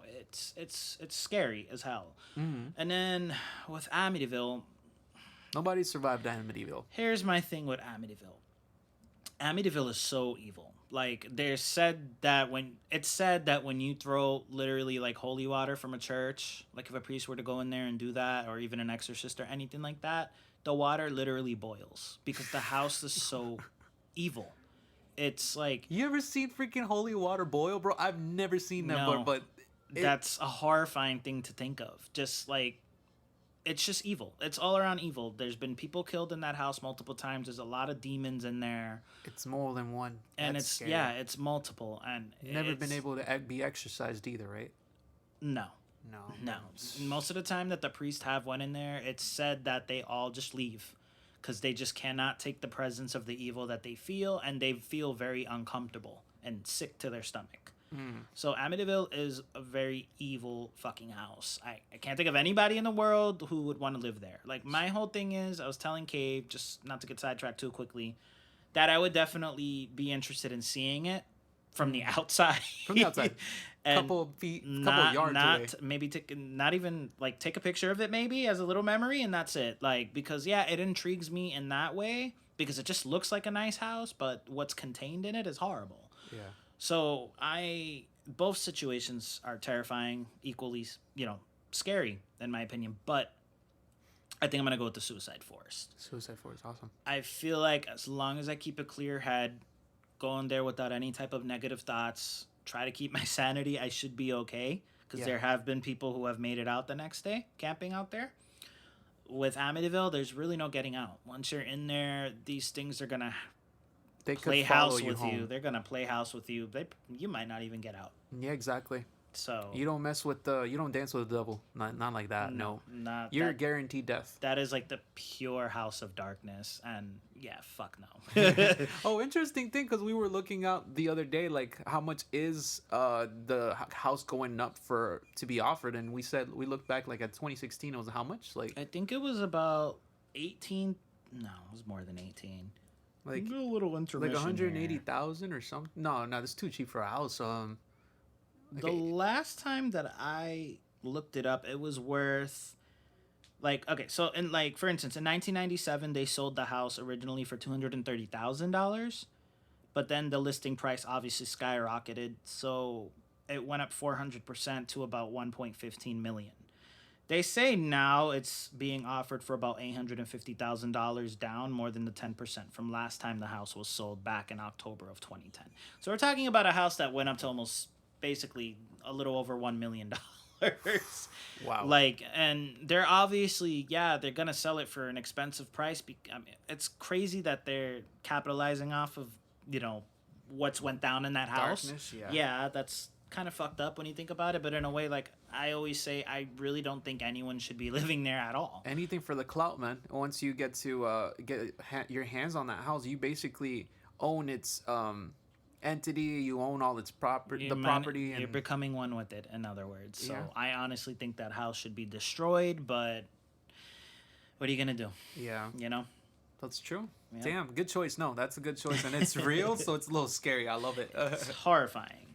it's scary as hell. And then with Amityville, Nobody survived Amityville. here's my thing with Amityville. Amityville is so evil. Like it's said that when you throw literally like holy water from a church, like if a priest were to go in there and do that, or even an exorcist or anything like that, the water literally boils because the house is so evil. It's like You ever seen freaking holy water boil, bro? I've never seen that, No. but that's a horrifying thing to think of. Just like it's just evil. It's all around evil. There's been people killed in that house multiple times. There's a lot of demons in there. it's more than one. And That's it's scary. it's multiple and Never been it's- able to be exercised either, right? No. No. Most of the time that the priest have went in there, it's said that they all just leave because they just cannot take the presence of the evil that they feel, and they feel very uncomfortable and sick to their stomach. So Amityville is a very evil fucking house. I can't think of anybody in the world who would want to live there. Like my whole thing is, I was telling Cave, just not to get sidetracked too quickly, that I would definitely be interested in seeing it from the outside. From the outside. And Couple feet, couple yards away. maybe not even like take a picture of it maybe as a little memory, and that's it. Like because it intrigues me in that way because it just looks like a nice house, but what's contained in it is horrible. Yeah. So both situations are terrifying, equally, scary in my opinion. But I think I'm gonna go with the Suicide Forest. Suicide Forest, awesome. I feel like as long as I keep a clear head, go in there without any type of negative thoughts, try to keep my sanity, I should be okay. Because there have been people who have made it out the next day, camping out there. With Amityville, there's really no getting out. Once you're in there, these things are gonna They play could follow house you with home. you. They're gonna play house with you. You might not even get out. Yeah, exactly. So You don't mess with you don't dance with the devil. Not like that. No. not You're that, guaranteed death. that is like the pure house of darkness, and yeah, fuck no. Oh, interesting thing, because we were looking out the other day, like how much is the house going up to be offered, and we looked back like at 2016. It was how much? Like I think it was about 18. No, it was more than 18. like a little intermission. like 180,000 or something. No, that's too cheap for a house. The last time that I looked it up, it was worth Like, okay, so in like for instance, in 1997, they sold the house originally for $230,000, but then the listing price obviously skyrocketed, so it went up 400% to about 1.15 million. They say now it's being offered for about $850,000, down more than the 10% from last time the house was sold back in October of 2010. So we're talking about a house that went up to almost basically a little over $1 million. Wow. Like, and they're obviously, yeah, they're gonna sell it for an expensive price. I mean, it's crazy that they're capitalizing off of, you know, what's went down in that house. Darkness, yeah. Yeah, that's kind of fucked up when you think about it. But in a way, like I always say, I really don't think anyone should be living there at all. Anything for the clout, man. Once you get to your hands on that house, you basically own its entity. You own all its property, property, You're and becoming one with it. In other words, so Yeah. I honestly think that house should be destroyed. But what are you gonna do? yeah, You know. that's true. Yeah. Damn, good choice. No, that's a good choice, and it's real, so it's a little scary. I love it. It's horrifying.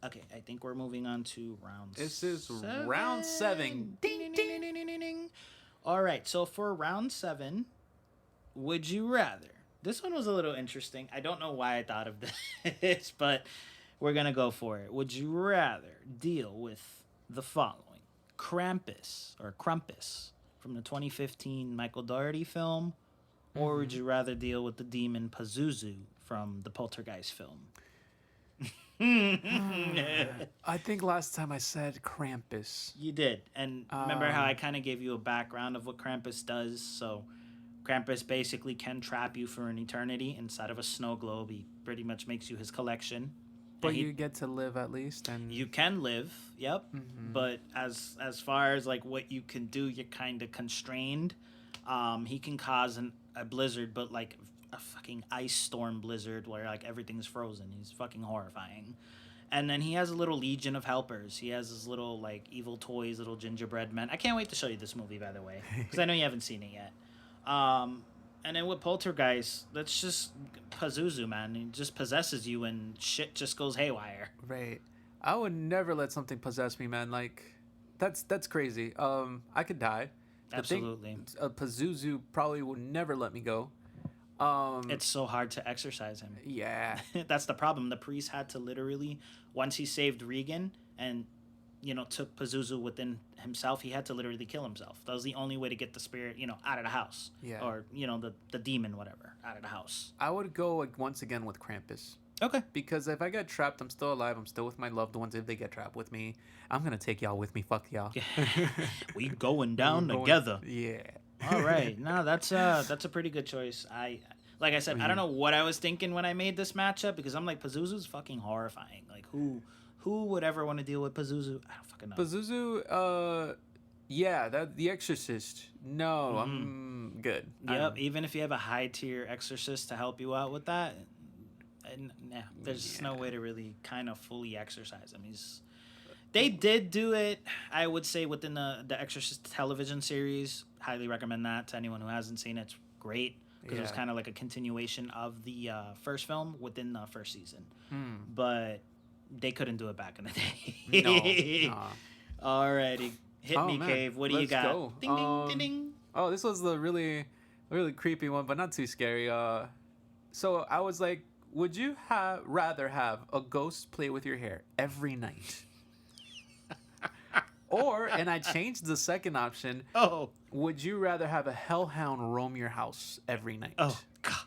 Okay, I think we're moving on to round. This is round 7. Ding, ding, ding, ding, ding, ding, ding. All right, so for round 7, would you rather? This one was a little interesting. I don't know why I thought of this, but we're gonna go for it. Would you rather deal with the following: Krampus from the 2015 Michael Dougherty film, or would you rather deal with the demon Pazuzu from the Poltergeist film? I think last time I said Krampus. You did. And remember how I kind of gave you a background of what Krampus does? So Krampus basically can trap you for an eternity inside of a snow globe. He pretty much makes you his collection. But you get to live at least, and you can live, yep. But as far as like what you can do, you're kind of constrained. He can cause a blizzard, but like a fucking ice storm blizzard where like everything's frozen. He's fucking horrifying. And then he has a little legion of helpers. He has his little like evil toys, little gingerbread men. I can't wait to show you this movie, by the way, because I know you haven't seen it yet. And then with Poltergeist, that's just Pazuzu, man. He just possesses you and shit just goes haywire. Right. I would never let something possess me, man. Like, that's crazy. I could die. Absolutely. Pazuzu probably would never let me go. It's so hard to exorcise him. Yeah. That's the problem. The priest had to literally, once he saved Regan and, you know, took Pazuzu within himself, he had to literally kill himself. That was the only way to get the spirit, you know, out of the house. Yeah. Or, you know, the demon, whatever, out of the house. I would go like, once again with Krampus. Okay. Because if I get trapped, I'm still alive. I'm still with my loved ones. If they get trapped with me, I'm going to take y'all with me. Fuck y'all. We going down together. Yeah. All right. No, that's a pretty good choice. Like I said, I don't know what I was thinking when I made this matchup, because I'm like, Pazuzu's fucking horrifying. Like, who would ever want to deal with Pazuzu? I don't fucking know. Pazuzu, yeah, The Exorcist. No, I'm good. Yep. Even if you have a high tier exorcist to help you out with that, and there's just no way to really kind of fully exorcise him. They did do it, I would say, within the Exorcist television series. Highly recommend that to anyone who hasn't seen it. It's great. Because it was kind of like a continuation of the first film within the first season. But they couldn't do it back in the day. No. Alrighty. Hit me, man. Cave. What do you got? Go. Ding, ding, ding, ding. Oh, this was the really, really creepy one, but not too scary. So I was like, would you rather have a ghost play with your hair every night? Or, and I changed the second option. Oh. Would you rather have a hellhound roam your house every night? Oh, God.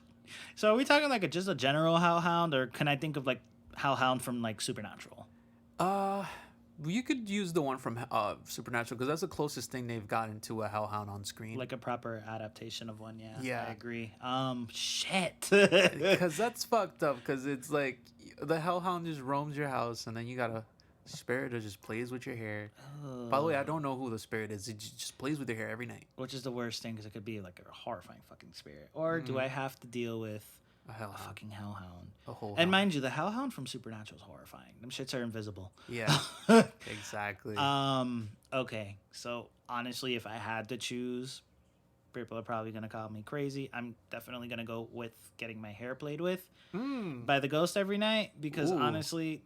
So are we talking like just a general hellhound, or can I think of like hellhound from like Supernatural? You could use the one from Supernatural, because that's the closest thing they've gotten to a hellhound on screen. Like a proper adaptation of one, yeah. Yeah. I agree. Shit. Because that's fucked up, because it's like the hellhound just roams your house, and then you got a spirit that just plays with your hair. By the way, I don't know who the spirit is. It just plays with your hair every night. Which is the worst thing, because it could be like a horrifying fucking spirit. Or do I have to deal with a fucking hellhound? A whole and mind you, the hellhound from Supernatural is horrifying. Them shits are invisible. Yeah, exactly. Okay, so honestly, if I had to choose, people are probably going to call me crazy. I'm definitely going to go with getting my hair played with by the ghost every night, because honestly,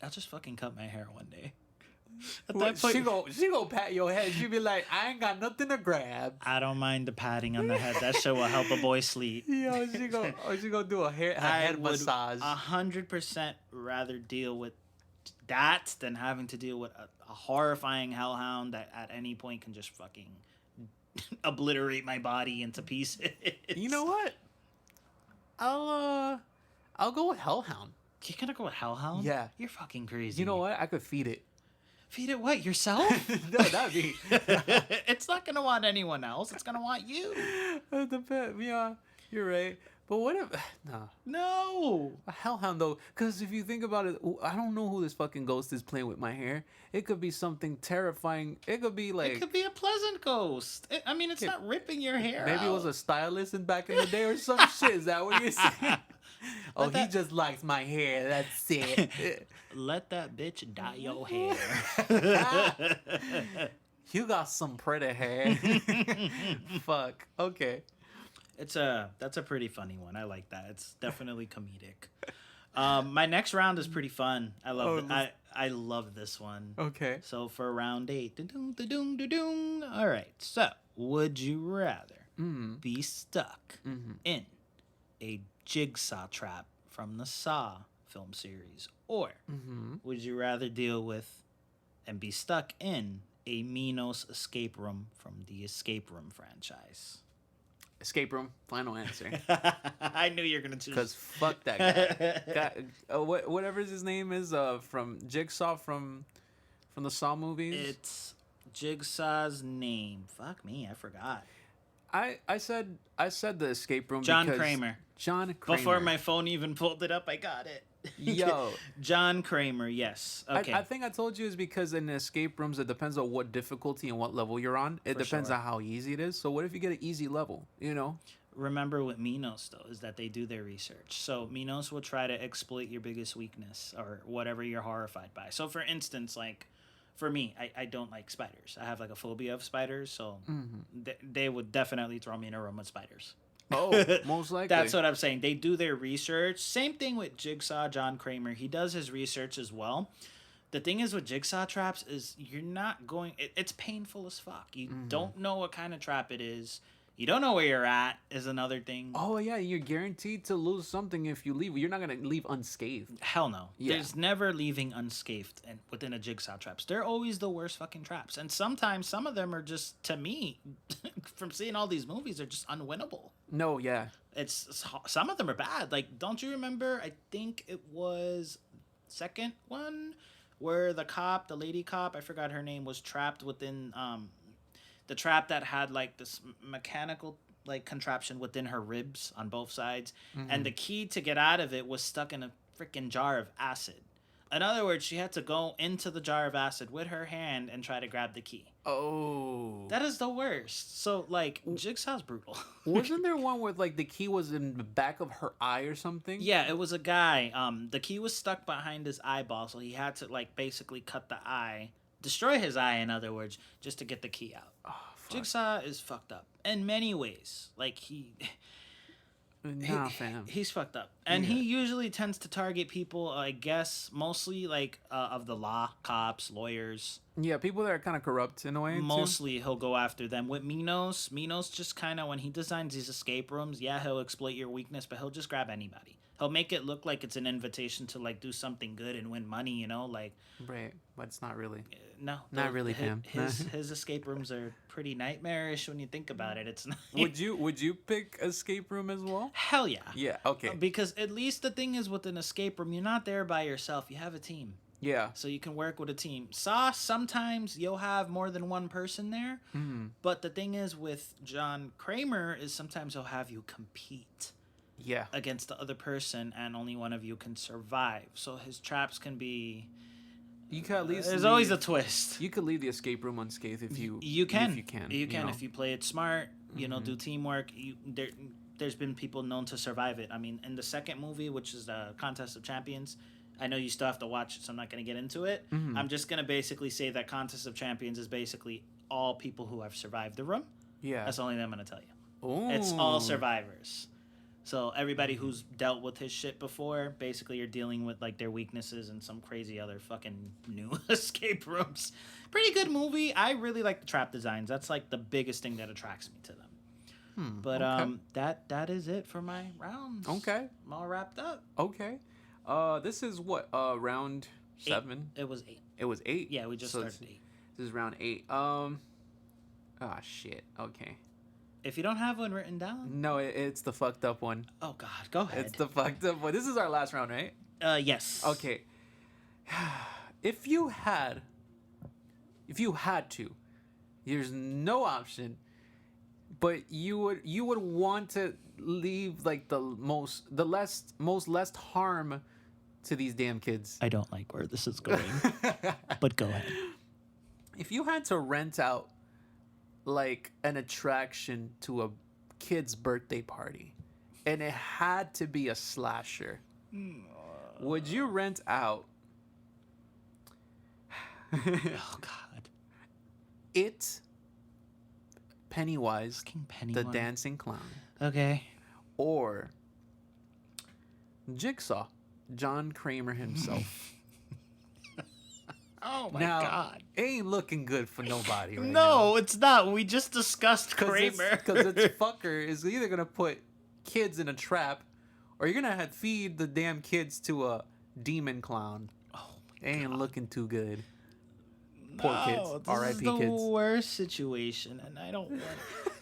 I'll just fucking cut my hair one day. At that point, She go pat your head. She be like, I ain't got nothing to grab. I don't mind the patting on the head. That shit will help a boy sleep. Yo, she go do a head massage. 100% rather deal with that than having to deal with a horrifying hellhound that at any point can just fucking obliterate my body into pieces. You know what? I'll go with Hellhound. You're gonna go with hellhound? Yeah. You're fucking crazy. You know what? I could feed it. Feed it what? Yourself? No, that'd be. It's not gonna want anyone else. It's gonna want you. The pet. Yeah, you're right. But what if? No. No. A hellhound though, because if you think about it, I don't know who this fucking ghost is playing with my hair. It could be something terrifying. It could be like. It could be a pleasant ghost. I mean, it's not ripping your hair. Maybe out. it was a stylist in back in the day or some shit. Is that what you're saying? Oh, he just likes my hair. That's it. Let that bitch dye your hair. You got some pretty hair. Fuck. Okay. That's a pretty funny one. I like that. It's definitely comedic. My next round is pretty fun. I love it. I love this one. Okay. So for round 8, da-doom, da-doom, da-doom. All right. So would you rather be stuck in a jigsaw trap from the Saw film series, or would you rather deal with and be stuck in a Minos escape room from the Escape Room franchise? Escape room. Final answer. I knew you were gonna choose. Because fuck that guy. Whatever his name is, from Jigsaw from the Saw movies. It's Jigsaw's name. Fuck me, I forgot. I said the escape room. John because Kramer. John Kramer. Before my phone even pulled it up, I got it. Yo. John Kramer, yes. Okay. I think I told you is because in escape rooms, it depends on what difficulty and what level you're on. It depends on how easy it is. So what if you get an easy level, you know? Remember with Minos, though, is that they do their research. So Minos will try to exploit your biggest weakness or whatever you're horrified by. So for instance, like, for me, I don't like spiders. I have like a phobia of spiders. So they would definitely throw me in a room with spiders. Oh, most likely. That's what I'm saying. They do their research. Same thing with Jigsaw, John Kramer. He does his research as well. The thing is with Jigsaw traps is you're not going... it's painful as fuck. You don't know what kind of trap it is. You don't know where you're at is another thing. Oh, yeah. You're guaranteed to lose something if you leave. You're not going to leave unscathed. Hell no. Yeah. There's never leaving unscathed within a Jigsaw traps. They're always the worst fucking traps. And sometimes some of them are just, to me, from seeing all these movies, are just unwinnable. No, yeah. It's some of them are bad. Like, don't you remember? I think it was second one where the lady cop, I forgot her name, was trapped within the trap that had like this mechanical like contraption within her ribs on both sides, and the key to get out of it was stuck in a freaking jar of acid. In other words, she had to go into the jar of acid with her hand and try to grab the key. Oh. That is the worst. So, like, Jigsaw's brutal. Wasn't there one where, like, the key was in the back of her eye or something? Yeah, it was a guy. The key was stuck behind his eyeball, so he had to, like, basically cut the eye. Destroy his eye, in other words, just to get the key out. Oh, fuck. Jigsaw is fucked up in many ways. Like, Nah, fam. He's fucked up. And he usually tends to target people, I guess, mostly, like, of the law, cops, lawyers. Yeah, people that are kind of corrupt in a way, Mostly, he'll go after them. With Minos just kind of, when he designs these escape rooms, yeah, he'll exploit your weakness, but he'll just grab anybody. He'll make it look like it's an invitation to, like, do something good and win money, you know? Like... Right, but it's not really. No. Not really him. His escape rooms are pretty nightmarish when you think about it. It's not... Would you pick escape room as well? Hell yeah. Yeah, okay. Because at least the thing is with an escape room, you're not there by yourself. You have a team. Yeah. So you can work with a team. Saw, sometimes you'll have more than one person there. But the thing is with John Kramer is sometimes he'll have you compete. Yeah. Against the other person, and only one of you can survive. So his traps can be... You can at least... There's always a twist. You could leave the escape room unscathed if you... You can. If you can. You can if you play it smart, you know, do teamwork. There's been people known to survive it. I mean, in the second movie, which is the Contest of Champions... I know you still have to watch it, so I'm not going to get into it. I'm just going to basically say that Contest of Champions is basically all people who have survived the room. Yeah. That's the only thing I'm going to tell you. Ooh. It's all survivors. So everybody who's dealt with his shit before, basically you're dealing with like their weaknesses and some crazy other fucking new escape rooms. Pretty good movie. I really like the trap designs. That's like the biggest thing that attracts me to them. But okay. that is it for my rounds. Okay. I'm all wrapped up. Okay. This is what round 7. It was 8. It was 8. Yeah, we just started 8. This is round 8. Shit. Okay. If you don't have one written down, No, it's the fucked up one. oh god, go ahead. It's the fucked up one. This is our last round, right? Yes. Okay. If you had to, there's no option, but you would want to leave like the most less harm to these damn kids. I don't like where this is going, but go ahead. If you had to rent out like an attraction to a kid's birthday party and it had to be a slasher, would you rent out Oh god, It, Pennywise, King Pennywise, the dancing clown, Okay. or Jigsaw, John Kramer himself? Oh my Now, god. it ain't looking good for nobody right No, it's not. We just discussed Kramer. Because this fucker is either going to put kids in a trap or you're going to feed the damn kids to a demon clown. Oh It ain't looking too good. my Poor no, kids. This R.I.P. is the kids. worst situation, and I don't want.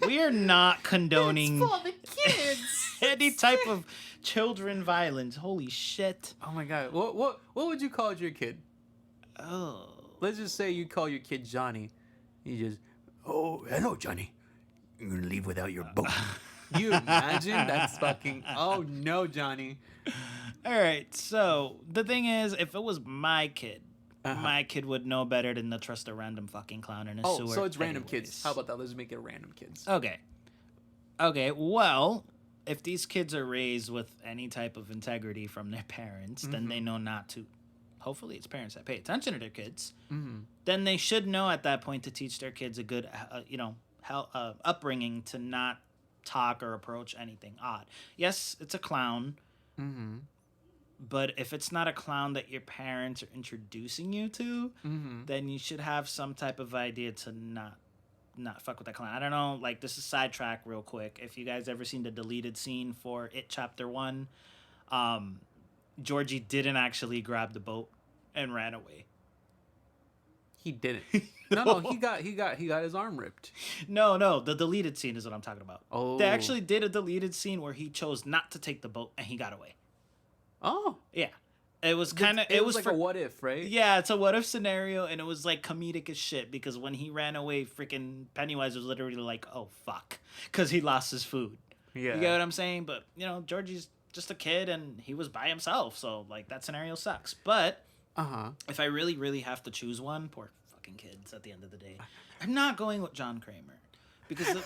We are not condoning It's for the kids. any type of children violence. Holy shit. Oh my god. What would you call your kid? Oh. Let's just say you call your kid Johnny. You just, oh, hello, Johnny. You're gonna leave without your boat. You imagine? That's fucking. Oh no, Johnny. All right. So the thing is, if it was my kid, my kid would know better than to trust a random fucking clown in a sewer. Oh, so it's random anyways. kids. How about that? Let's make it random kids. Okay. Okay. Well, if these kids are raised with any type of integrity from their parents, then they know not to. Hopefully, it's parents that pay attention to their kids. Then they should know at that point to teach their kids a good, upbringing to not talk or approach anything odd. Yes, it's a clown. But if it's not a clown that your parents are introducing you to, then you should have some type of idea to not fuck with that clown. I don't know, like, this is sidetrack real quick. If you guys ever seen the deleted scene for It Chapter 1, Georgie didn't actually grab the boat and ran away. He didn't. No, he got his arm ripped. No, the deleted scene is what I'm talking about. Oh. They actually did a deleted scene where he chose not to take the boat and he got away. Oh. Yeah. It was kind of... It was like for, a what if, right? Yeah, it's a what if scenario, and it was like comedic as shit because when he ran away, freaking Pennywise was literally like, oh, fuck. Because he lost his food. Yeah. You get what I'm saying? But, Georgie's just a kid and he was by himself. So, like, that scenario sucks. But if I really, really have to choose one, poor fucking kids at the end of the day, I'm not going with John Kramer. Because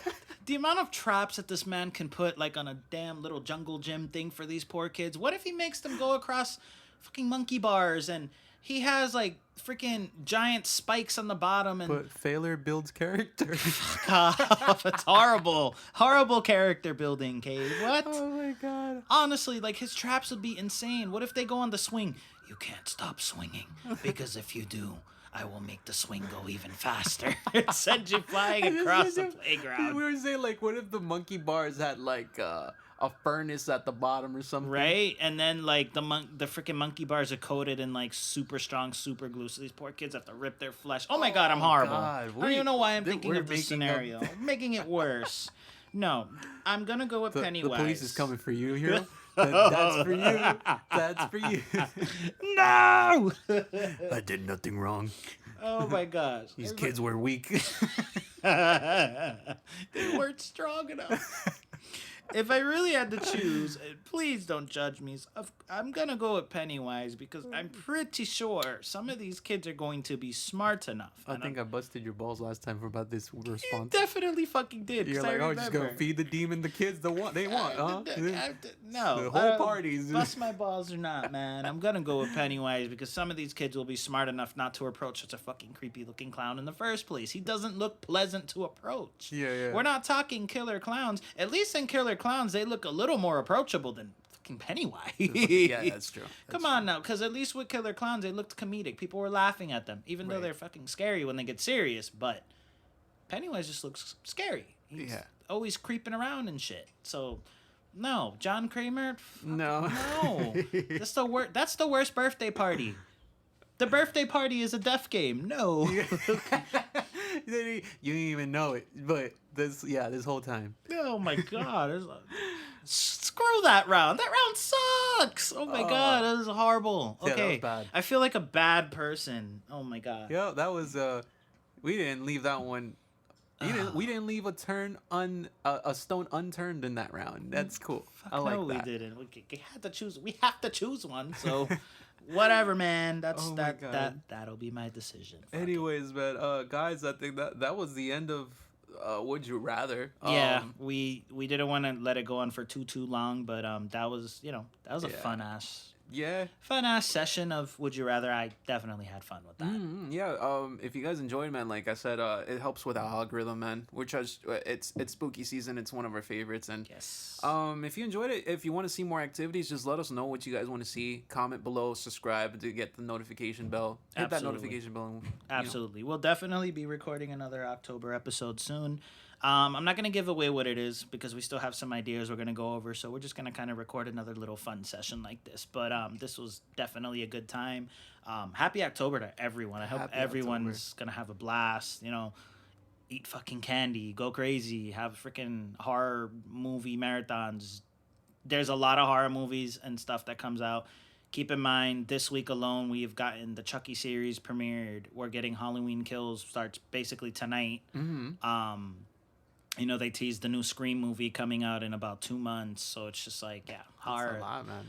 the amount of traps that this man can put, like, on a damn little jungle gym thing for these poor kids. What if he makes them go across fucking monkey bars and he has, like, freaking giant spikes on the bottom? And But failure builds character. it's horrible. Horrible character building, Cade. What? Oh my god. Honestly, like, his traps would be insane. What if they go on the swing? You can't stop swinging, because if you do, I will make the swing go even faster. It send you flying across the playground. We were saying, like, what if the monkey bars had, like, a furnace at the bottom or something? Right? And then, like, the freaking monkey bars are coated in, like, super strong super glue, so these poor kids have to rip their flesh. Oh my god, I'm horrible. God. I don't even know why I'm thinking of this scenario. I'm making it worse. No, I'm gonna go with Pennywise. The police is coming for you, hero. That's for you. That's for you. No! I did nothing wrong. Oh my gosh. These kids were weak. They weren't strong enough. If I really had to choose, please don't judge me. I'm going to go with Pennywise because I'm pretty sure some of these kids are going to be smart enough. I think I busted your balls last time for about this response. You definitely fucking did. You're like, oh, just gonna feed the demon the kids they want, huh? No. The whole party's Bust my balls or not, man. I'm gonna go with Pennywise because some of these kids will be smart enough not to approach such a fucking creepy looking clown in the first place. He doesn't look pleasant to approach. Yeah. We're not talking killer clowns. At least in killer clowns, they look a little more approachable than fucking Pennywise. Yeah, that's true. Come on now, because at least with killer clowns, they looked comedic. People were laughing at them, even though they're fucking scary when they get serious. But Pennywise just looks scary. He's always creeping around and shit. So, no, John Kramer. No. That's the worst birthday party. The birthday party is a death game. No. You didn't even know it, but this whole time. Oh my god. Screw that round. That round sucks. Oh my god, that was horrible. Okay. Yeah, that was bad. I feel like a bad person. Oh my god. Yeah, that was we didn't leave that one. We didn't leave a stone unturned in that round. That's cool. Fuck I like no, that. we didn't. We had to choose. We have to choose one. So whatever, man. That'll be my decision. Fuck Anyways, man, guys, I think that was the end of Would You Rather. Yeah, we didn't want to let it go on for too long, but that was a fun ass session of Would You Rather. I definitely had fun with that. If you guys enjoyed, man, like I said, it helps with the algorithm, man. It's spooky season. It's one of our favorites, and yes. If you enjoyed it, if you want to see more activities, just let us know what you guys want to see. Comment below, subscribe to get the notification bell. Hit that notification bell. Absolutely. We'll definitely be recording another October episode soon. I'm not going to give away what it is because we still have some ideas we're going to go over. So we're just going to kind of record another little fun session like this. But this was definitely a good time. Happy October to everyone. I hope everyone's going to have a blast. Eat fucking candy, go crazy, have freaking horror movie marathons. There's a lot of horror movies and stuff that comes out. Keep in mind, this week alone, we've gotten the Chucky series premiered. We're getting Halloween Kills starts basically tonight. Mm-hmm. They teased the new Scream movie coming out in about 2 months. So it's just like, horror. It's a lot, man.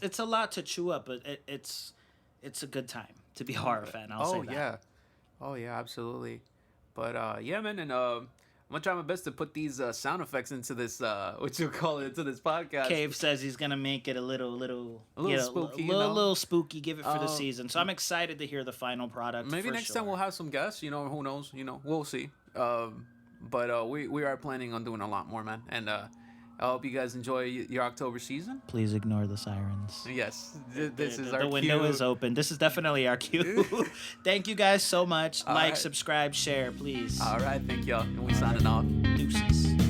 It's a lot to chew up, but it's a good time to be a horror fan. I'll say that. Oh yeah, absolutely. But man, and I'm gonna try my best to put these sound effects into this into this podcast. Cave says he's gonna make it a little spooky, little spooky. Give it for the season. So I'm excited to hear the final product. Maybe next time we'll have some guests. Who knows? We'll see. But we are planning on doing a lot more, man. And I hope you guys enjoy your October season. Please ignore the sirens. Yes, this is our the window is open. This is definitely our cue. Thank you guys so much. Subscribe, share, please. All right, thank y'all. And we signing off. Deuces.